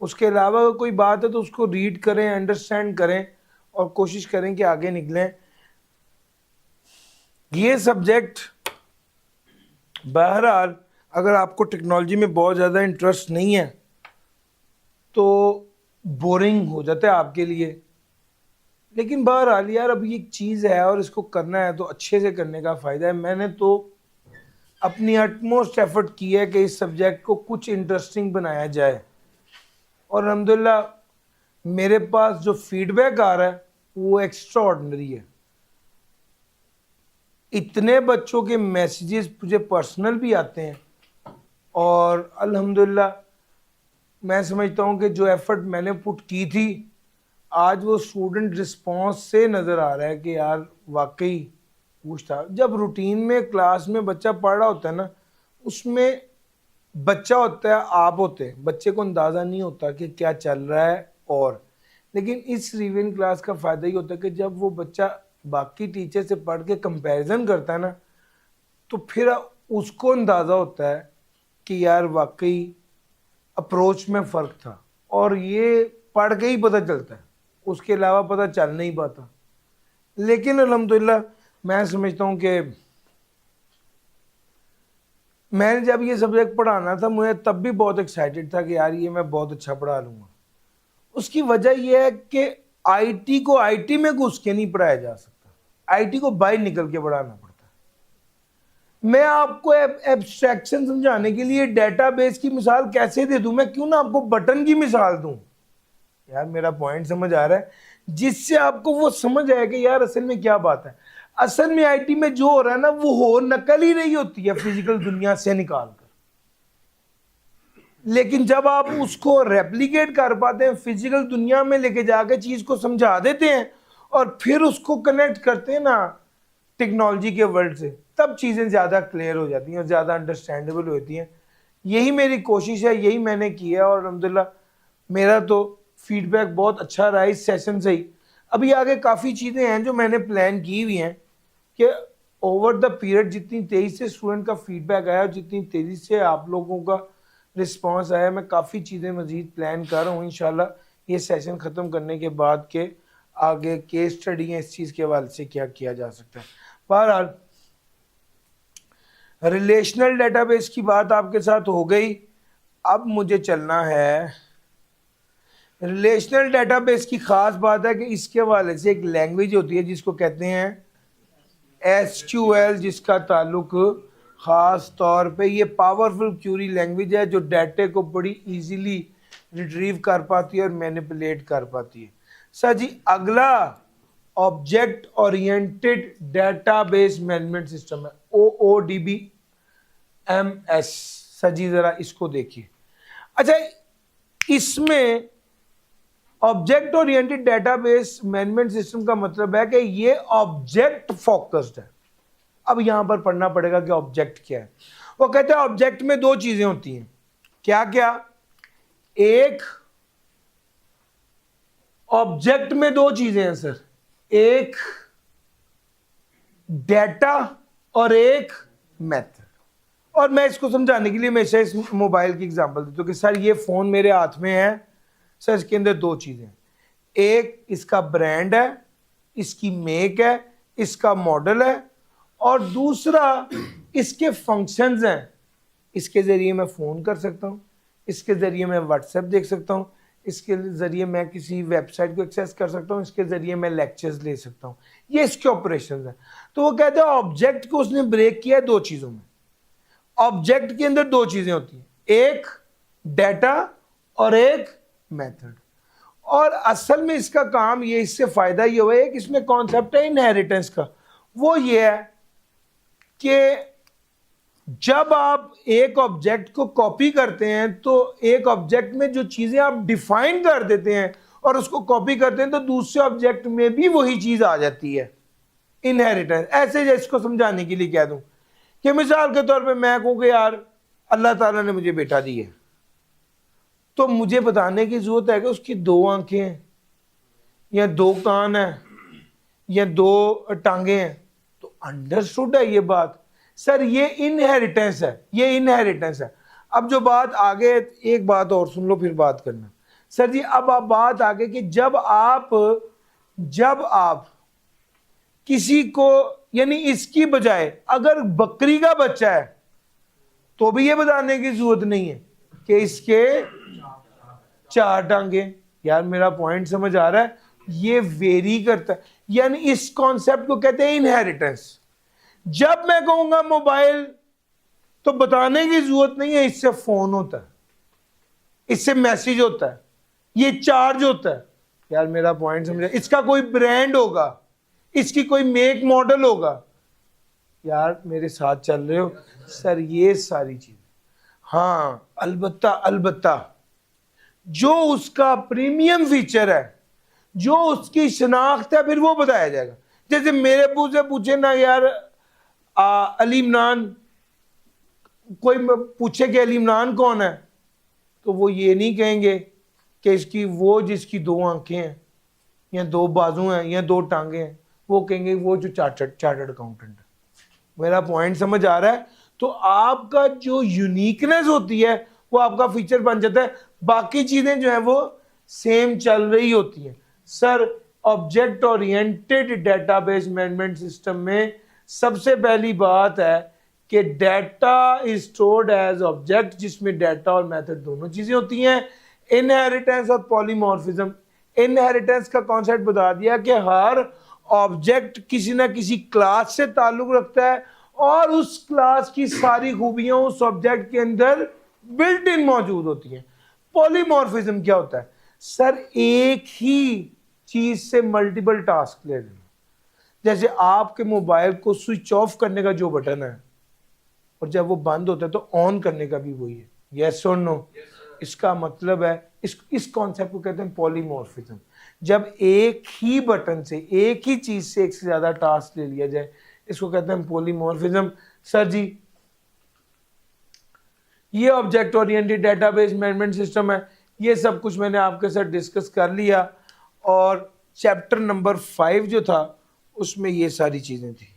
उसके अलावा अगर कोई बात है तो उसको रीड करें, अंडरस्टैंड करें और कोशिश करें कि आगे निकलें। ये सब्जेक्ट बहरहाल अगर आपको टेक्नोलॉजी में बहुत ज़्यादा इंटरेस्ट नहीं है तो बोरिंग हो जाता है आपके लिए, लेकिन बहरहाल यार अब ये एक चीज़ है और इसको करना है तो अच्छे से करने का फ़ायदा है। मैंने तो अपनी अटमोस्ट एफर्ट की है कि इस सब्जेक्ट को कुछ इंटरेस्टिंग बनाया जाए और अल्हम्दुलिल्लाह मेरे पास जो फीडबैक आ रहा है वो एक्स्ट्रा ऑर्डिनरी है। इतने बच्चों के मैसेजेस मुझे पर्सनल भी आते हैं और अल्हम्दुलिल्लाह मैं समझता हूँ कि जो एफर्ट मैंने पुट की थी आज वो स्टूडेंट रिस्पॉन्स से नज़र आ रहा है कि यार वाकई कुछ था। जब रूटीन में क्लास में बच्चा पढ़ रहा होता है ना, उसमें बच्चा होता है, आप होते हैं, बच्चे को अंदाज़ा नहीं होता कि क्या चल रहा है। और लेकिन इस रिवीजन क्लास का फ़ायदा ही होता है कि जब वो बच्चा बाकी टीचर से पढ़ के कंपैरिजन करता है ना, तो फिर उसको अंदाज़ा होता है कि यार वाकई अप्रोच में फ़र्क था, और ये पढ़ के ही पता चलता है, उसके अलावा पता चल नहीं पाता। लेकिन अल्हम्दुलिल्लाह मैं समझता हूँ कि मैंने जब ये सब्जेक्ट पढ़ाना था मुझे तब भी बहुत एक्साइटेड था कि यार ये मैं बहुत अच्छा पढ़ा लूँगा। उसकी वजह यह है कि आईटी को आईटी में घुस के नहीं पढ़ाया जा सकता, आईटी को बाहर निकल के पढ़ाना पड़ता है। मैं आपको एब्स्ट्रैक्शन समझाने के लिए डेटाबेस की मिसाल कैसे दे दूं? मैं क्यों ना आपको बटन की मिसाल दूं? यार मेरा पॉइंट समझ आ रहा है, जिससे आपको वो समझ आए कि यार असल में क्या बात है। असल में आईटी में जो हो रहा है ना वो हो नकल ही नहीं होती है फिजिकल दुनिया से निकाल कर, लेकिन जब आप उसको रेप्लिकेट कर पाते हैं, फिजिकल दुनिया में लेके जाके चीज को समझा देते हैं और फिर उसको कनेक्ट करते हैं ना टेक्नोलॉजी के वर्ल्ड से, तब चीजें ज्यादा क्लियर हो जाती हैं और ज्यादा अंडरस्टैंडेबल होती हैं। यही मेरी कोशिश है, यही मैंने किया और अल्हम्दुलिल्लाह मेरा तो फीडबैक बहुत अच्छा रहा इस सेशन से ही। अभी आगे काफ़ी चीज़ें हैं जो मैंने प्लान की हुई हैं कि ओवर द पीरियड जितनी तेज़ी से स्टूडेंट का फीडबैक आया और जितनी तेज़ी से आप लोगों का रिस्पांस आया, मैं काफ़ी चीज़ें मज़ीद प्लान कर रहा हूँ इंशाल्लाह ये सेशन ख़त्म करने के बाद के आगे केस स्टडी है इस चीज़ के हवाले से क्या किया जा सकता है। बहरहाल रिलेशनल डेटाबेस की बात आपके साथ हो गई, अब मुझे चलना है रिलेशनल डेटाबेस की ख़ास बात है कि इसके हवाले से एक लैंग्वेज होती है जिसको कहते हैं SQL, जिसका ताल्लुक ख़ास तौर पे ये पावरफुल क्यूरी लैंग्वेज है जो डाटे को बड़ी इजीली रिट्रीव कर पाती है और मैनिपुलेट कर पाती है। सर जी अगला object oriented database management system है OODB। MS। सर जी जरा इसको देखिए। अच्छा, इसमें object oriented database management system का मतलब है कि ये ऑब्जेक्ट फोकस्ड है। अब यहां पर पढ़ना पड़ेगा कि ऑब्जेक्ट क्या है। वो कहते हैं ऑब्जेक्ट में दो चीजें होती हैं। क्या क्या? एक ऑब्जेक्ट में दो चीजें हैं सर, एक डेटा और एक मेथड। और मैं इसको समझाने के लिए हमेशा इस मोबाइल की एग्जांपल देता हूं कि सर ये फोन मेरे हाथ में है, सर इसके अंदर दो चीजें, एक इसका ब्रांड है, इसकी मेक है, इसका मॉडल है, और दूसरा इसके फंक्शंस हैं। इसके जरिए मैं फोन कर सकता हूं, इसके जरिए मैं व्हाट्सएप देख सकता हूं, इसके जरिए मैं किसी वेबसाइट को एक्सेस कर सकता हूं, इसके जरिए मैं लेक्चर्स ले सकता हूं। ये इसके ऑपरेशंस हैं। तो वो कहते हैं ऑब्जेक्ट को उसने ब्रेक किया है दो चीजों में। ऑब्जेक्ट के अंदर दो चीजें होती हैं, एक डेटा और एक मेथड। और असल में इसका काम ये, इससे फायदा ये हुआ है कि इसमें कॉन्सेप्ट है इनहेरिटेंस का। वो ये है कि जब आप एक ऑब्जेक्ट को कॉपी करते हैं तो एक ऑब्जेक्ट में जो चीजें आप डिफाइन कर देते हैं और उसको कॉपी करते हैं तो दूसरे ऑब्जेक्ट में भी वही चीज आ जाती है, इनहेरिटेंस। ऐसे इसको समझाने के लिए कह दूं कि मिसाल के तौर पे मैं कहूं कि यार अल्लाह ताला ने मुझे बेटा दी है, तो मुझे बताने की जरूरत है कि उसकी दो आंखें हैं या दो कान हैं या दो टांगे हैं, तो अंडरस्टूड है ये बात। सर ये इनहेरिटेंस है, ये इनहेरिटेंस है। अब जो बात आगे, एक बात और सुन लो फिर बात करना। सर जी अब आप बात आगे कि जब आप किसी को, यानी इसकी बजाय अगर बकरी का बच्चा है तो भी ये बताने की जरूरत नहीं है कि इसके चार टांगे। यार मेरा पॉइंट समझ आ रहा है? ये वेरी करता है, यानी इस कॉन्सेप्ट को कहते हैं इनहेरिटेंस। जब मैं कहूंगा मोबाइल तो बताने की जरूरत नहीं है इससे फोन होता है, इससे मैसेज होता है, ये चार्ज होता है। यार मेरा पॉइंट समझा? इसका कोई ब्रांड होगा, इसकी कोई मेक मॉडल होगा। यार मेरे साथ चल रहे हो? सर ये सारी चीज, हाँ अलबत्ता जो उसका प्रीमियम फीचर है, जो उसकी शनाख्त है, फिर वो बताया जाएगा। जैसे मेरे से पूछे ना यार अली इमरान, कोई पूछे कि अली इमरान कौन है, तो वो ये नहीं कहेंगे कि इसकी वो जिसकी दो आंखें हैं या दो बाजू हैं या दो टांगे हैं, वो कहेंगे वो जो चार्टर्ड अकाउंटेंट है। मेरा पॉइंट समझ आ रहा है? तो आपका जो यूनिकनेस होती है वो आपका फीचर बन जाता है, बाकी चीजें जो है वो सेम चल रही होती हैं। Sir object oriented database management system में सबसे पहली बात है कि data is stored as object, जिसमें डेटा और मेथड दोनों चीजें होती हैं। इनहेरिटेंस और पॉलीमॉर्फिज्म। इनहेरिटेंस का कॉन्सेप्ट बता दिया कि हर ऑब्जेक्ट किसी ना किसी क्लास से ताल्लुक रखता है और उस क्लास की सारी खूबियां उस ऑब्जेक्ट के अंदर बिल्ट इन मौजूद होती हैं। पॉलीमॉर्फिज्म क्या होता है? सर एक ही चीज से मल्टीपल टास्क ले लेना। जैसे आपके मोबाइल को स्विच ऑफ करने का जो बटन है और जब वो बंद होता है तो ऑन करने का भी वही है। यस और नो? इसका मतलब है इस कॉन्सेप्ट को कहते हैं पॉलीमॉर्फिज्म। जब एक ही बटन से, एक ही चीज से एक से ज्यादा टास्क ले लिया जाए, इसको कहते हैं पॉलीमॉर्फिज्म। सर जी ये object oriented database management system है। ये सब कुछ मैंने आपके साथ डिस्कस कर लिया और चैप्टर नंबर 5 जो था उसमें ये सारी चीजें थी।